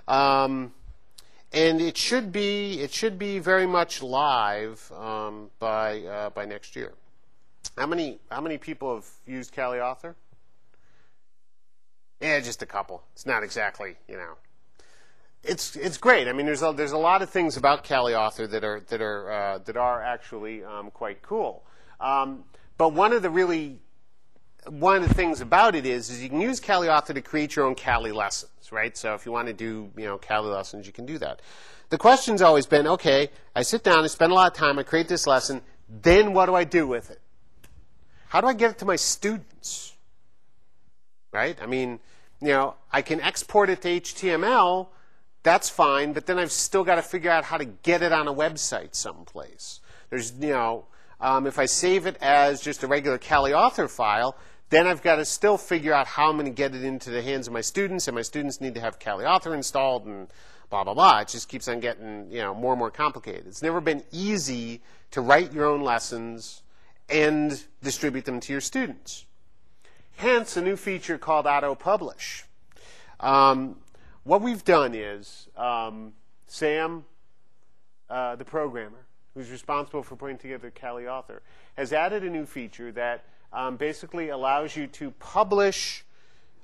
And it should be very much live by next year. How many people have used CALI Author? Yeah, just a couple. It's not exactly, It's great. I mean, there's a lot of things about CALI Author that are actually quite cool. But one of the things about it is you can use CALI Author to create your own CALI lessons, right? So if you want to do CALI lessons, you can do that. The question's always been, okay, I sit down, I spend a lot of time, I create this lesson, then what do I do with it? How do I get it to my students? right? I mean, I can export it to HTML, that's fine, but then I've still got to figure out how to get it on a website someplace. There's, if I save it as just a regular CALI author file, then I've got to still figure out how I'm going to get it into the hands of my students, and my students need to have CALI author installed, and blah, blah, blah. It just keeps on getting, more and more complicated. It's never been easy to write your own lessons and distribute them to your students. Hence, a new feature called auto-publish. What we've done is, Sam, the programmer, who's responsible for putting together CALI author, has added a new feature that basically allows you to publish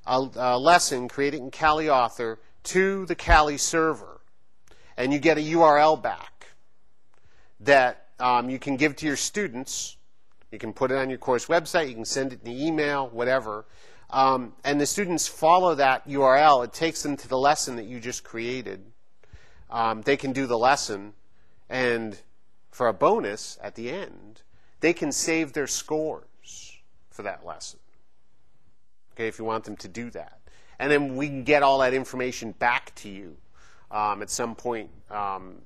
a lesson created in CALI author to the CALI server. And you get a URL back that you can give to your students. You can put it on your course website. You can send it in the email, whatever. And the students follow that URL. It takes them to the lesson that you just created. They can do the lesson. And for a bonus at the end, they can save their scores for that lesson. Okay, if you want them to do that. And then we can get all that information back to you. At some point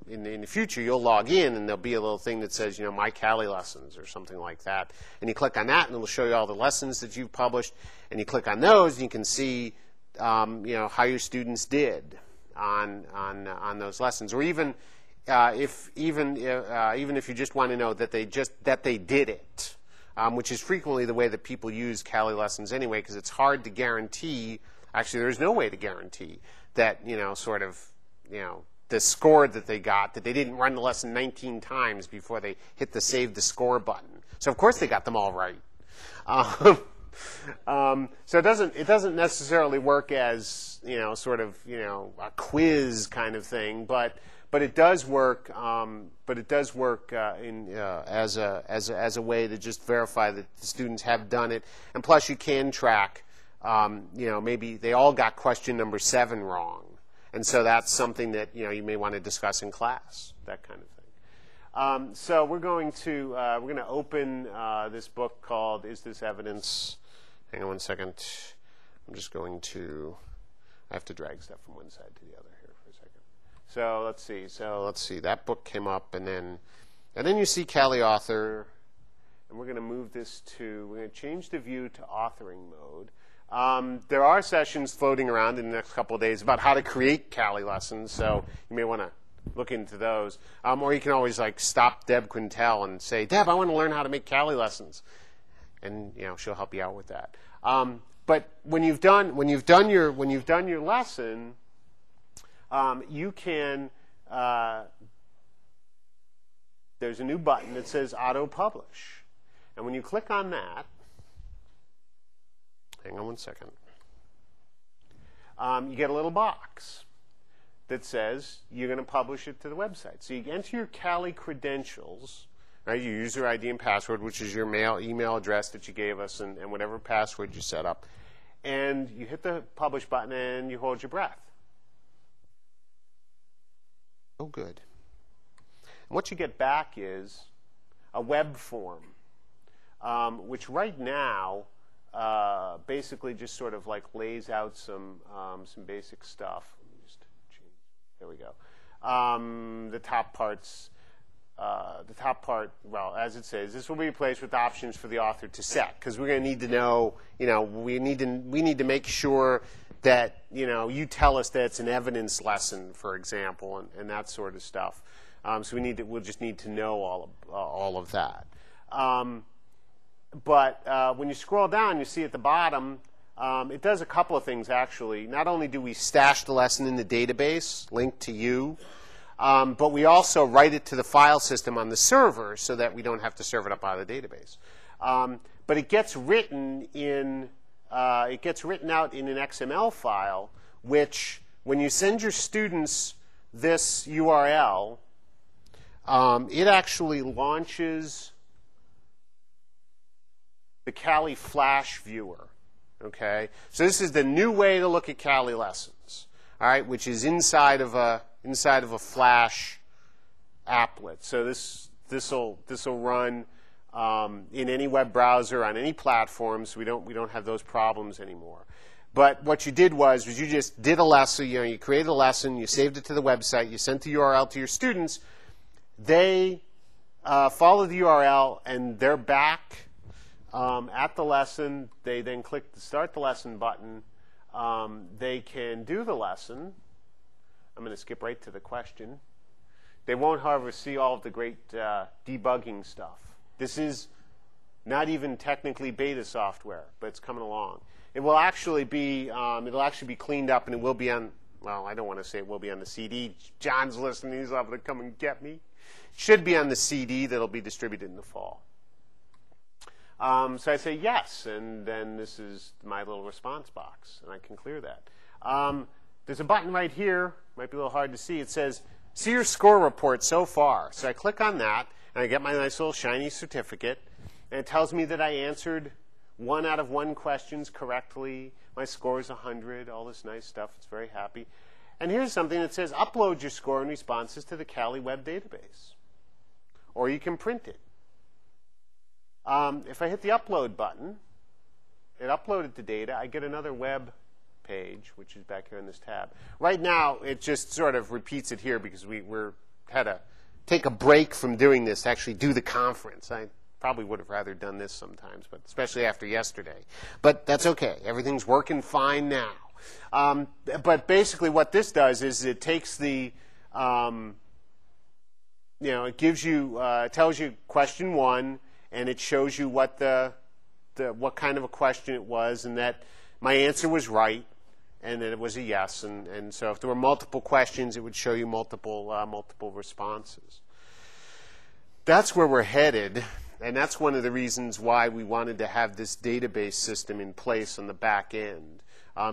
in the future, you'll log in, and there'll be a little thing that says, my CALI lessons or something like that. And you click on that, and it'll show you all the lessons that you've published. And you click on those, and you can see, how your students did on those lessons. Or even if you just want to know that they did it, which is frequently the way that people use CALI lessons anyway, because it's hard to guarantee. Actually, there's no way to guarantee that the score that they got, that they didn't run the lesson 19 times before they hit the save the score button. So of course they got them all right. So it doesn't necessarily work as a quiz kind of thing, but it does work. As a way to just verify that the students have done it, and plus you can track. Maybe they all got question number 7 wrong. And so that's something that you may want to discuss in class, that kind of thing. So we're going to open this book called "Is This Evidence?" Hang on one second. I'm just going to. I have to drag stuff from one side to the other here for a second. So let's see. That book came up, and then you see CALI author, and we're going to move this to. We're going to change the view to authoring mode. There are sessions floating around in the next couple of days about how to create CALI lessons, so you may want to look into those. Or you can always stop Deb Quintel and say, Deb, I want to learn how to make CALI lessons, and she'll help you out with that. But when you've done your lesson, you can. There's a new button that says Auto Publish, and when you click on that. Hang on one second. You get a little box that says you're going to publish it to the website. So you enter your CALI credentials, right? Your user ID and password, which is your email address that you gave us, and whatever password you set up. And you hit the publish button, and you hold your breath. Oh, good. And what you get back is a web form, which right now basically just sort of lays out some basic stuff. Let me just change. There we go. The top part, well, as it says, this will be replaced with options for the author to set, because we're going to need to know, we need to make sure that, you tell us that it's an evidence lesson, for example, and that sort of stuff. So we'll just need to know all of that. But when you scroll down, you see at the bottom, it does a couple of things, actually. Not only do we stash the lesson in the database, linked to you, but we also write it to the file system on the server so that we don't have to serve it up out of the database. But it gets written out in an XML file, which, when you send your students this URL, it actually launches the CaliFlash Viewer. Okay, so this is the new way to look at CALI lessons. All right, which is inside of a Flash applet. So this will run in any web browser on any platform. So we don't have those problems anymore. But what you did was you just did a lesson, you created a lesson, you saved it to the website, you sent the URL to your students. They follow the URL, and they're back at the lesson. They then click the Start the Lesson button. They can do the lesson. I'm going to skip right to the question. They won't, however, see all of the great debugging stuff. This is not even technically beta software, but it's coming along. It will actually be cleaned up, and it will be on, well, I don't want to say it will be on the CD. John's listening. He's liable to come and get me. It should be on the CD that'll be distributed in the fall. So I say yes, and then this is my little response box, and I can clear that. There's a button right here. Might be a little hard to see. It says, see your score report so far. So I click on that, and I get my nice little shiny certificate, and it tells me that I answered 1 out of 1 questions correctly. My score is 100, all this nice stuff. It's very happy. And here's something that says, upload your score and responses to the CALI web database. Or you can print it. If I hit the upload button, it uploaded the data. I get another web page, which is back here in this tab. Right now, it just sort of repeats it here because we had to take a break from doing this to actually do the conference. I probably would have rather done this sometimes, but especially after yesterday. But that's okay. Everything's working fine now. But basically what this does is it takes the, it gives you, tells you question 1, and it shows you what what kind of a question it was, and that my answer was right, and that it was a yes. And so if there were multiple questions, it would show you multiple responses. That's where we're headed. And that's one of the reasons why we wanted to have this database system in place on the back end,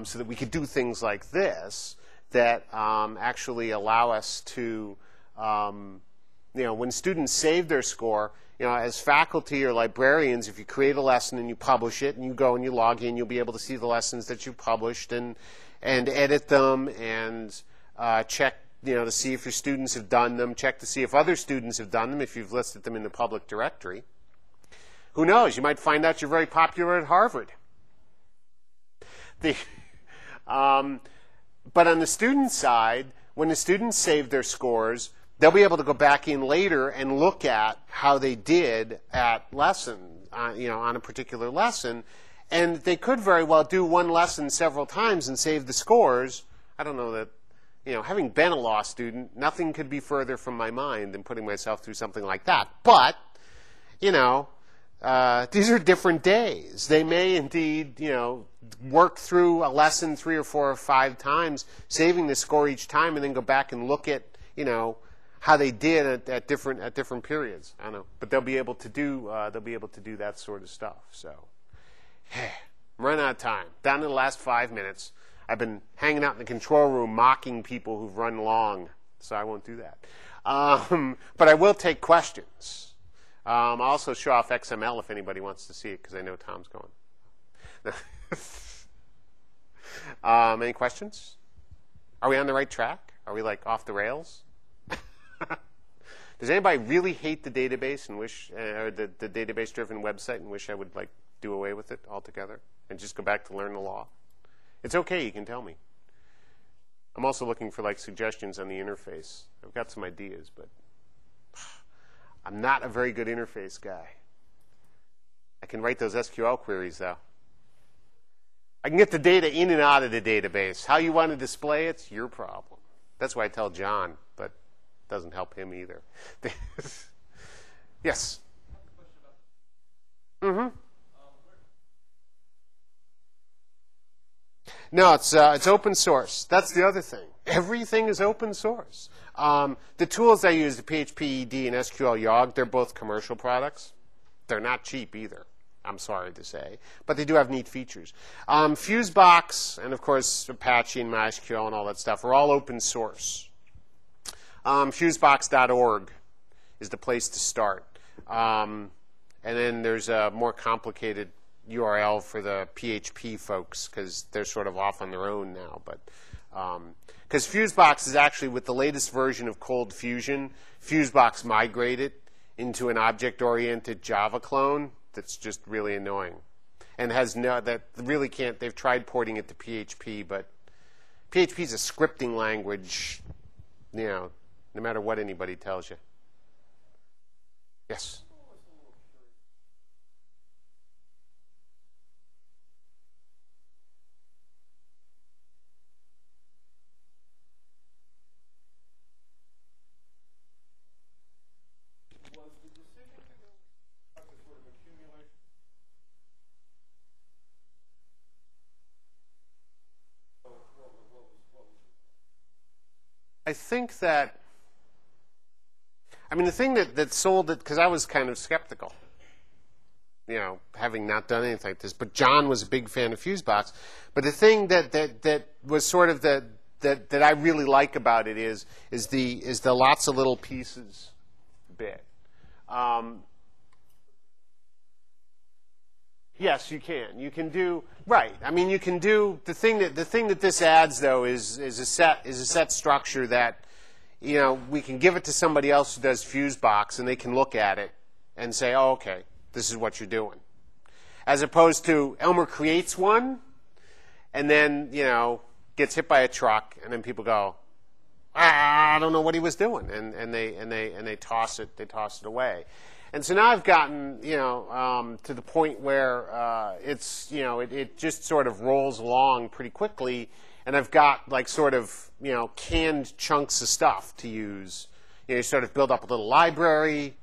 so that we could do things like this that actually allow us to, when students save their score, as faculty or librarians, if you create a lesson and you publish it and you go and you log in, you'll be able to see the lessons that you published and edit them and check to see if your students have done them, check to see if other students have done them, if you've listed them in the public directory. Who knows? You might find out you're very popular at Harvard. But on the student side, when the students save their scores, they'll be able to go back in later and look at how they did at lesson, on a particular lesson. And they could very well do one lesson several times and save the scores. I don't know that, having been a law student, nothing could be further from my mind than putting myself through something like that. But, these are different days. They may indeed, work through a lesson 3 or 4 or 5 times, saving the score each time, and then go back and look at, how they did at different periods. I don't know, but they'll be able to do that sort of stuff. So, I'm running out of time. Down to the last 5 minutes. I've been hanging out in the control room mocking people who've run long, so I won't do that. But I will take questions. I'll also show off XML if anybody wants to see it, because I know Tom's going. Any questions? Are we on the right track? Are we off the rails? Does anybody really hate the database and wish, or the database-driven website, and wish I would do away with it altogether and just go back to learn the law? It's okay. You can tell me. I'm also looking for suggestions on the interface. I've got some ideas, but I'm not a very good interface guy. I can write those SQL queries, though. I can get the data in and out of the database. How you want to display it's your problem. That's why I tell John, but it doesn't help him either. Yes? Mm-hmm. No, it's open source. That's the other thing. Everything is open source. The tools I use, the PHP-ED and SQL Yog, they're both commercial products. They're not cheap either, I'm sorry to say. But they do have neat features. Fusebox and, of course, Apache and MySQL and all that stuff are all open source. Fusebox.org is the place to start. And then there's a more complicated URL for the PHP folks, because they're sort of off on their own now. But because Fusebox is actually, with the latest version of Cold Fusion, Fusebox migrated into an object-oriented Java clone that's just really annoying. and has no, that really can't, they've tried porting it to PHP, but PHP is a scripting language, no matter what anybody tells you. Yes? I think that, I mean, the thing that sold it, because I was kind of skeptical, having not done anything like this, but John was a big fan of Fusebox. But the thing that was sort of that I really like about it is the lots of little pieces bit. Yes, you can. You can do right. I mean, you can do the thing that this adds though is a set structure that we can give it to somebody else who does Fusebox and they can look at it and say, oh, okay, this is what you're doing. As opposed to Elmer creates one and then gets hit by a truck and then people go, I don't know what he was doing, and they toss it away. And so now I've gotten, to the point where it's, it just sort of rolls along pretty quickly, and I've got like sort of, canned chunks of stuff to use. You sort of build up a little library,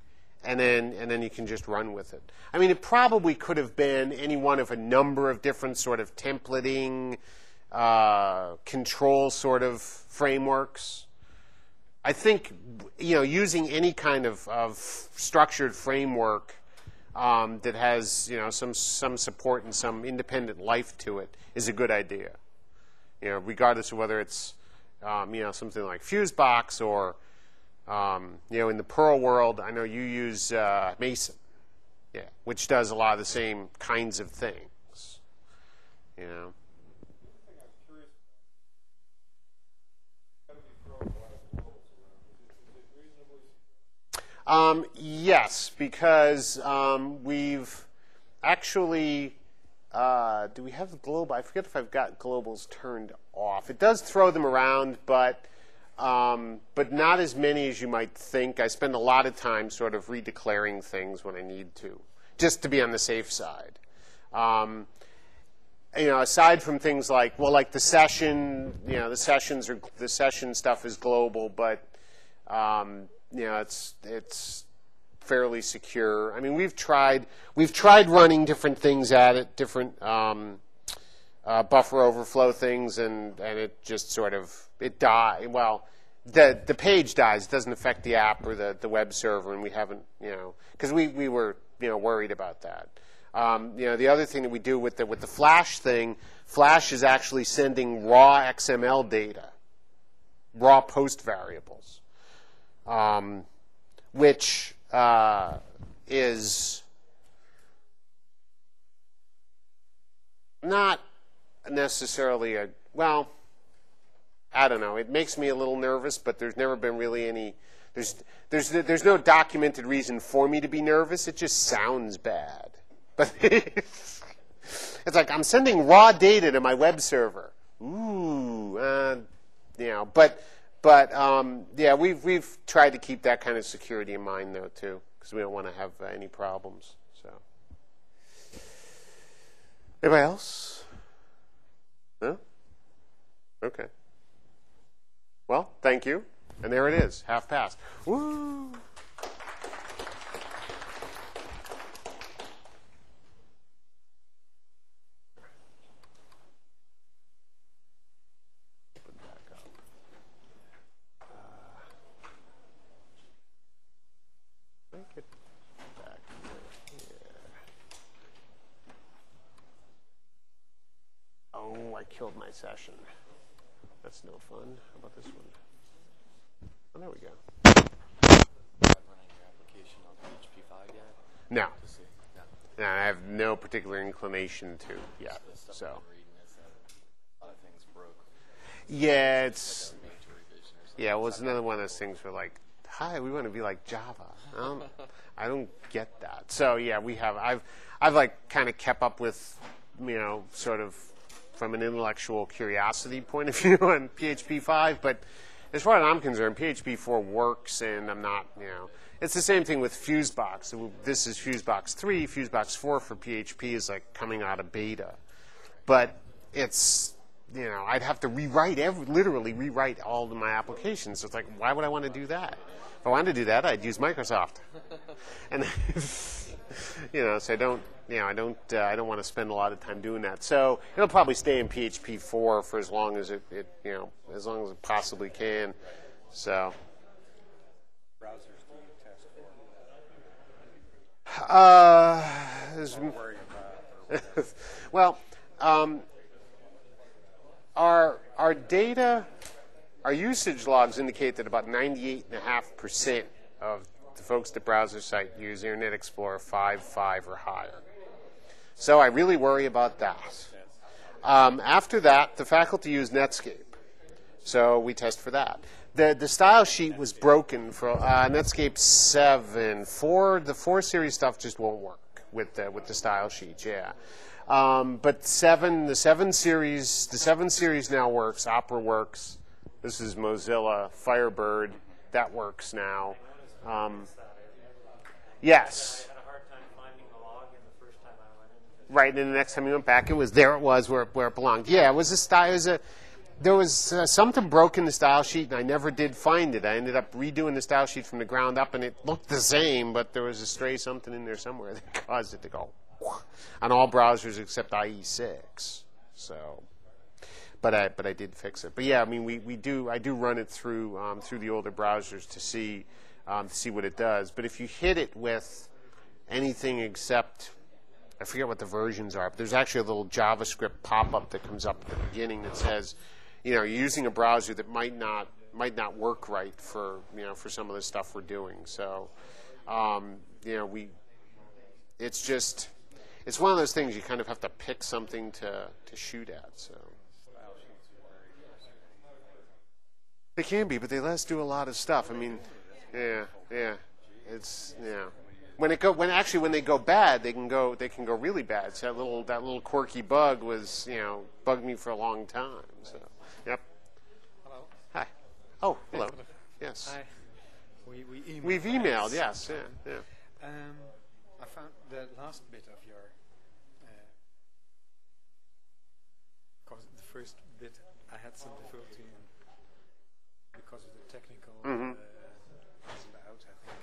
and then you can just run with it. I mean, it probably could have been any one of a number of different sort of templating, control sort of frameworks. I think using any kind of structured framework that has some support and some independent life to it is a good idea. Regardless of whether it's something like Fusebox or in the Perl world, I know you use Mason, which does a lot of the same kinds of things. Yes, because we've actually, do we have the global? I forget if I've got globals turned off. It does throw them around, but not as many as you might think. I spend a lot of time sort of redeclaring things when I need to, just to be on the safe side. Aside from things like, well, like the session, the session stuff is global, but it's fairly secure. I mean, we've tried running different things at it, different buffer overflow things, and it just sort of dies. Well, the page dies. It doesn't affect the app or the web server, and we haven't, because we were worried about that. The other thing that we do with the Flash thing, Flash is actually sending raw XML data, raw post variables. Which is not necessarily I don't know. It makes me a little nervous, but there's never been really any. There's no documented reason for me to be nervous. It just sounds bad. But it's like I'm sending raw data to my web server. Ooh, But we've tried to keep that kind of security in mind, though, too, because we don't want to have any problems. So, anybody else? No? Okay. Well, thank you. And there it is, 1/2 Woo! Killed my session. That's no fun. How about this one? Oh, there we go. Running your application on PHP 5 yet? No. No, I have no particular inclination to yet. So. A lot of things broke. Yeah, it's. Yeah, well, it's another one of those things where like, hi, we want to be like Java. I I don't get that. So yeah, I've like kind of kept up with, sort of from an intellectual curiosity point of view on PHP 5, but as far as I'm concerned, PHP 4 works, and I'm not, it's the same thing with Fusebox. This is Fusebox 3. Fusebox 4 for PHP is like coming out of beta. But it's, I'd have to literally rewrite all of my applications. So it's like, why would I want to do that? If I wanted to do that, I'd use Microsoft. And, so I don't want to spend a lot of time doing that. So it'll probably stay in PHP 4 for as long as as long as it possibly can. So. Browsers do you test for? Don't worry about. Well, our data, our usage logs indicate that about 98.5% of the folks that browse their site use Internet Explorer 5.5 or higher. So I really worry about that. After that, the faculty use Netscape. So we test for that. The style sheet was broken for Netscape 7. The 4 series stuff just won't work with the style sheet, yeah. But the 7 series now works. Opera works. This is Mozilla Firebird. That works now. Yes. Right, and then the next time you went back, it was where it belonged. Yeah, it was a style. There was something broke in the style sheet, and I never did find it. I ended up redoing the style sheet from the ground up, and it looked the same, but there was a stray something in there somewhere that caused it to go on all browsers except IE6. So, but I did fix it. But yeah, I mean, I do run it through the older browsers to see what it does. But if you hit it with anything except, I forget what the versions are, but there's actually a little JavaScript pop-up that comes up at the beginning that says, you're using a browser that might not work right for some of the stuff we're doing. So, it's one of those things you kind of have to pick something to shoot at. So they can be, but they let us do a lot of stuff. I mean, yeah, it's yeah. When they go bad, they can go really bad. So that little quirky bug was, bugged me for a long time. So, yep. Hello. Hi. Oh, hello. Yes. Hi. We've emailed. Yes. Yeah. I found the last bit of your. Because the first bit I had some difficulty in because of the technical. About, I think.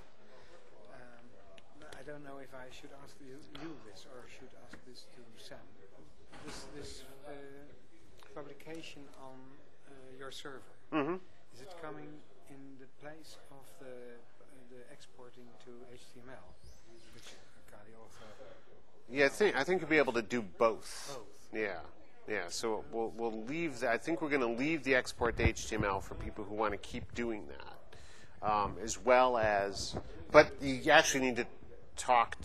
I don't know if I should ask you this or should ask this to Sam. This publication on your server, is it coming in the place of the exporting to HTML, which CALI also? Yeah, I think you'll be able to do both. Yeah. So we'll leave that. I think we're going to leave the export to HTML for people who want to keep doing that, as well as. But you actually need to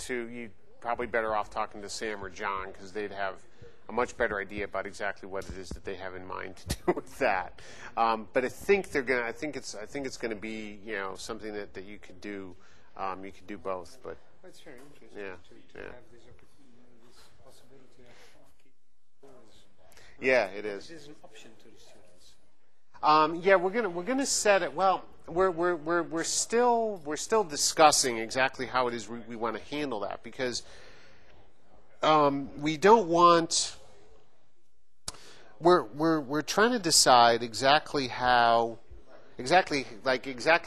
you'd probably better off talking to Sam or John, because they'd have a much better idea about exactly what it is that they have in mind to do with that. But I think I think it's gonna be something that you could do. You could do both. But it's very interesting to have this possibility of keeping. Yeah, it is. It is an option to the students. Yeah, we're gonna set it. Well, we're still discussing exactly how it is we want to handle that, because we don't want. We're trying to decide exactly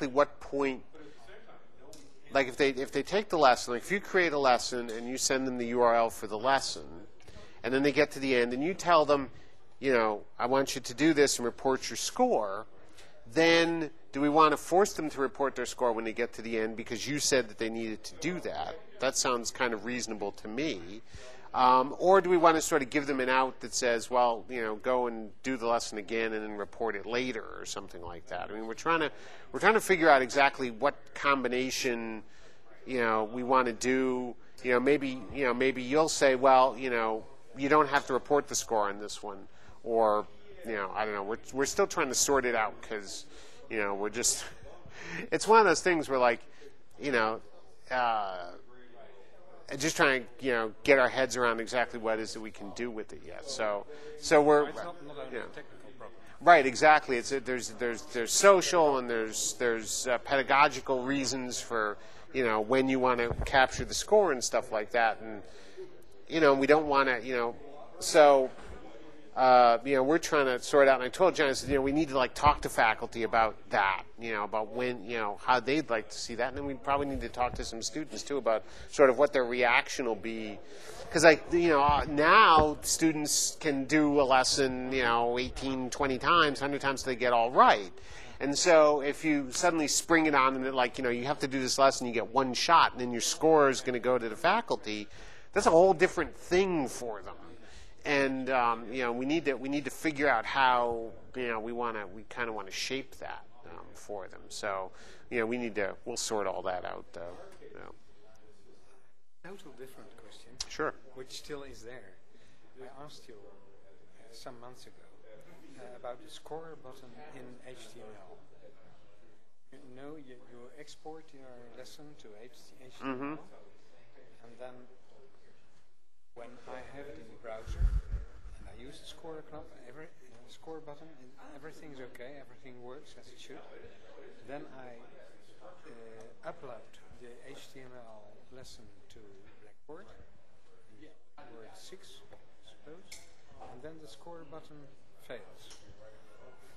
what point. Like if they take the lesson, like if you create a lesson and you send them the URL for the lesson, and then they get to the end and you tell them, I want you to do this and report your score, then do we want to force them to report their score when they get to the end because you said that they needed to do that? That sounds kind of reasonable to me. Or do we want to sort of give them an out that says, well, go and do the lesson again and then report it later or something like that? I mean, we're trying to figure out exactly what combination, we want to do. Maybe you'll say, well, you don't have to report the score on this one, or I don't know. We're still trying to sort it out because we're just. It's one of those things where, like, just trying to get our heads around exactly what it is that we can do with it yet. So we're It's not only a technical problem. right, exactly. There's social and there's pedagogical reasons for when you want to capture the score and stuff like that, and we don't want to so. We're trying to sort out, and I told John, I said, we need to talk to faculty about that, about when, how they'd like to see that, and then we probably need to talk to some students too about sort of what their reaction will be, because now students can do a lesson, 18, 20 times, 100 times till they get all right, and so if you suddenly spring it on and you have to do this lesson, you get one shot, and then your score is going to go to the faculty, that's a whole different thing for them. And we need to figure out how we kind of want to shape that for them. So we'll sort all that out though. Total different question. Sure. Which still is there. I asked you some months ago about the score button in HTML. You export your lesson to HTML, and then when I have it in the browser and I use the score score button, and everything's okay, everything works as it should, then I upload the HTML lesson to Blackboard, Word 6, I suppose, and then the score button fails.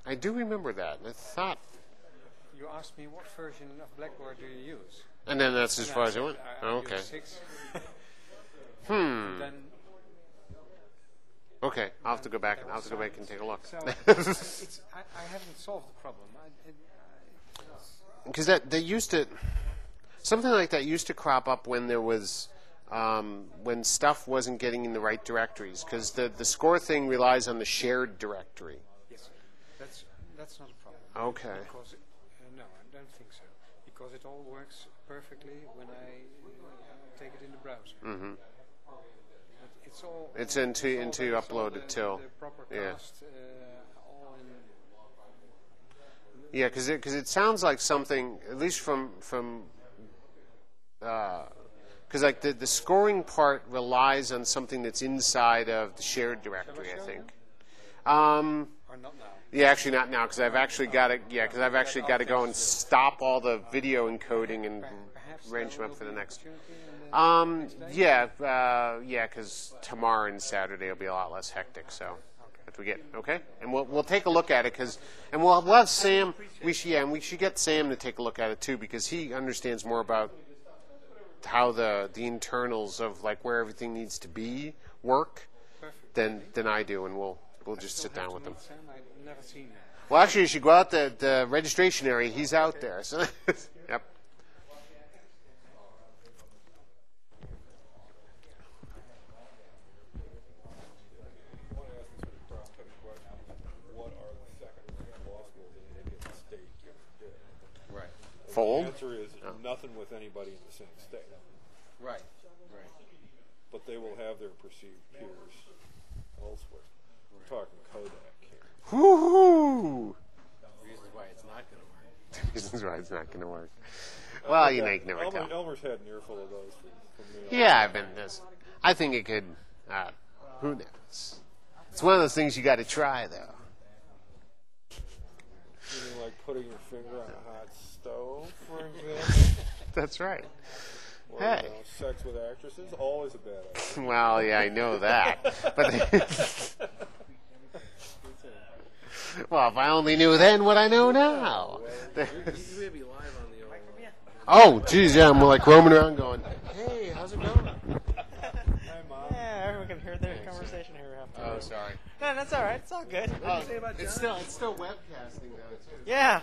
I do remember that. I thought you asked me what version of Blackboard do you use? And then that's as far as it went? I Okay. use 6. Then, okay, I'll have to go back and take a look. So I haven't solved the problem. Because that used to, something like that used to crop up when there was, when stuff wasn't getting in the right directories. Because the score thing relies on the shared directory. Yes, that's not a problem. Okay. Because no, I don't think so. Because it all works perfectly when I take it in the browser. Mm-hmm. It's all. It's into uploaded till. The proper Yeah. cast, all in. Yeah, because it sounds like something, at least from because the scoring part relies on something that's inside of the shared directory, I think. Or not now. Yeah, actually not now, because I've actually got to. Yeah, because I've actually got to go and stop all the video encoding and arrange them up for the next. Yeah, because tomorrow and Saturday will be a lot less hectic. So, if we get okay, and we'll take a look at it and we'll have Sam. We should get Sam to take a look at it too, because he understands more about how the internals of where everything needs to be work than I do, and we'll just sit down with them. Sam, I've never seen that. Well, actually, you should go out the registration area. He's out there. So, yep. Fold? The answer is nothing with anybody in the same state. Right. But they will have their perceived peers elsewhere. We're talking Kodak here. Woo-hoo! Reasons why it's not going to work. Reasons why it's not going to work. Well, you never tell. Elmer's had an earful of those from me. Yeah, I've been this. I think it could. Who knows? It's one of those things you got to try, though. You mean like putting your finger on a hot stove, for example? That's right. Or, Hey. Sex with actresses, always a bad idea. Well, yeah, I know that. But well, if I only knew then what I know now. You may be live on the old. Oh, geez, yeah, I'm roaming around going, hey, how's it going? Hi, Mom. Yeah, everyone can hear their conversation here. Oh, sorry. No, that's all right. It's all good. It's still webcasting, though, too. Yeah.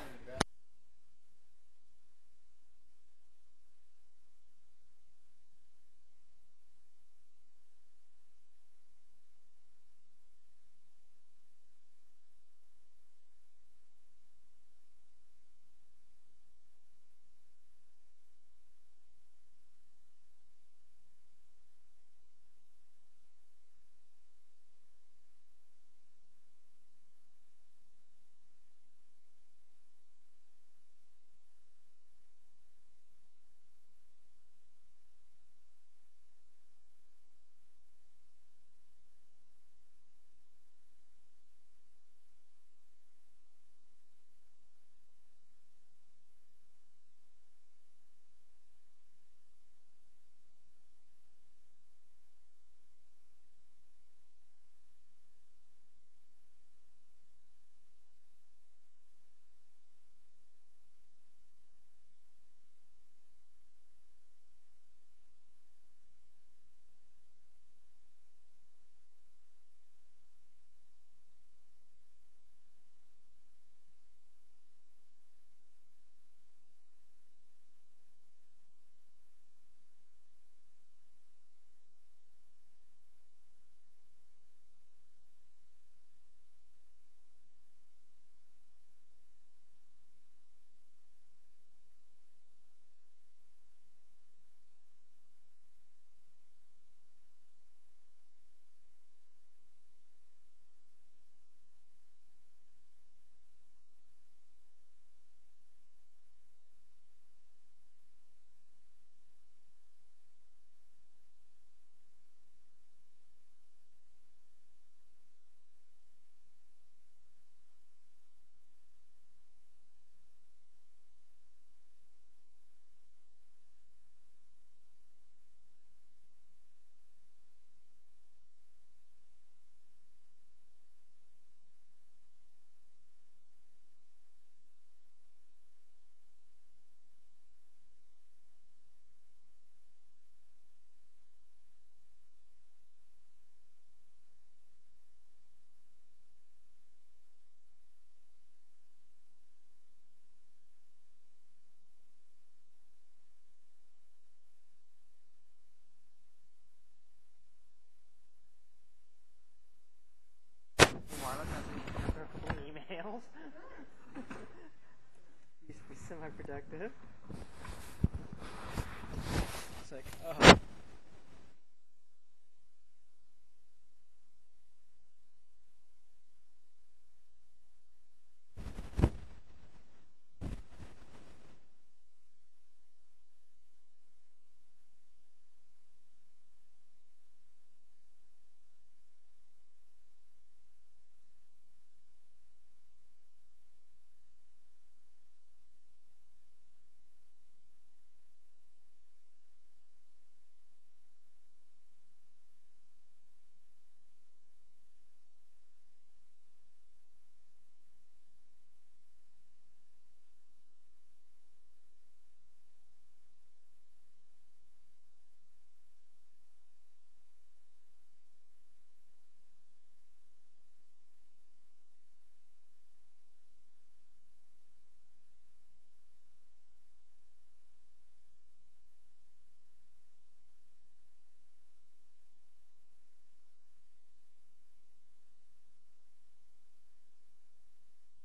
It's like, oh.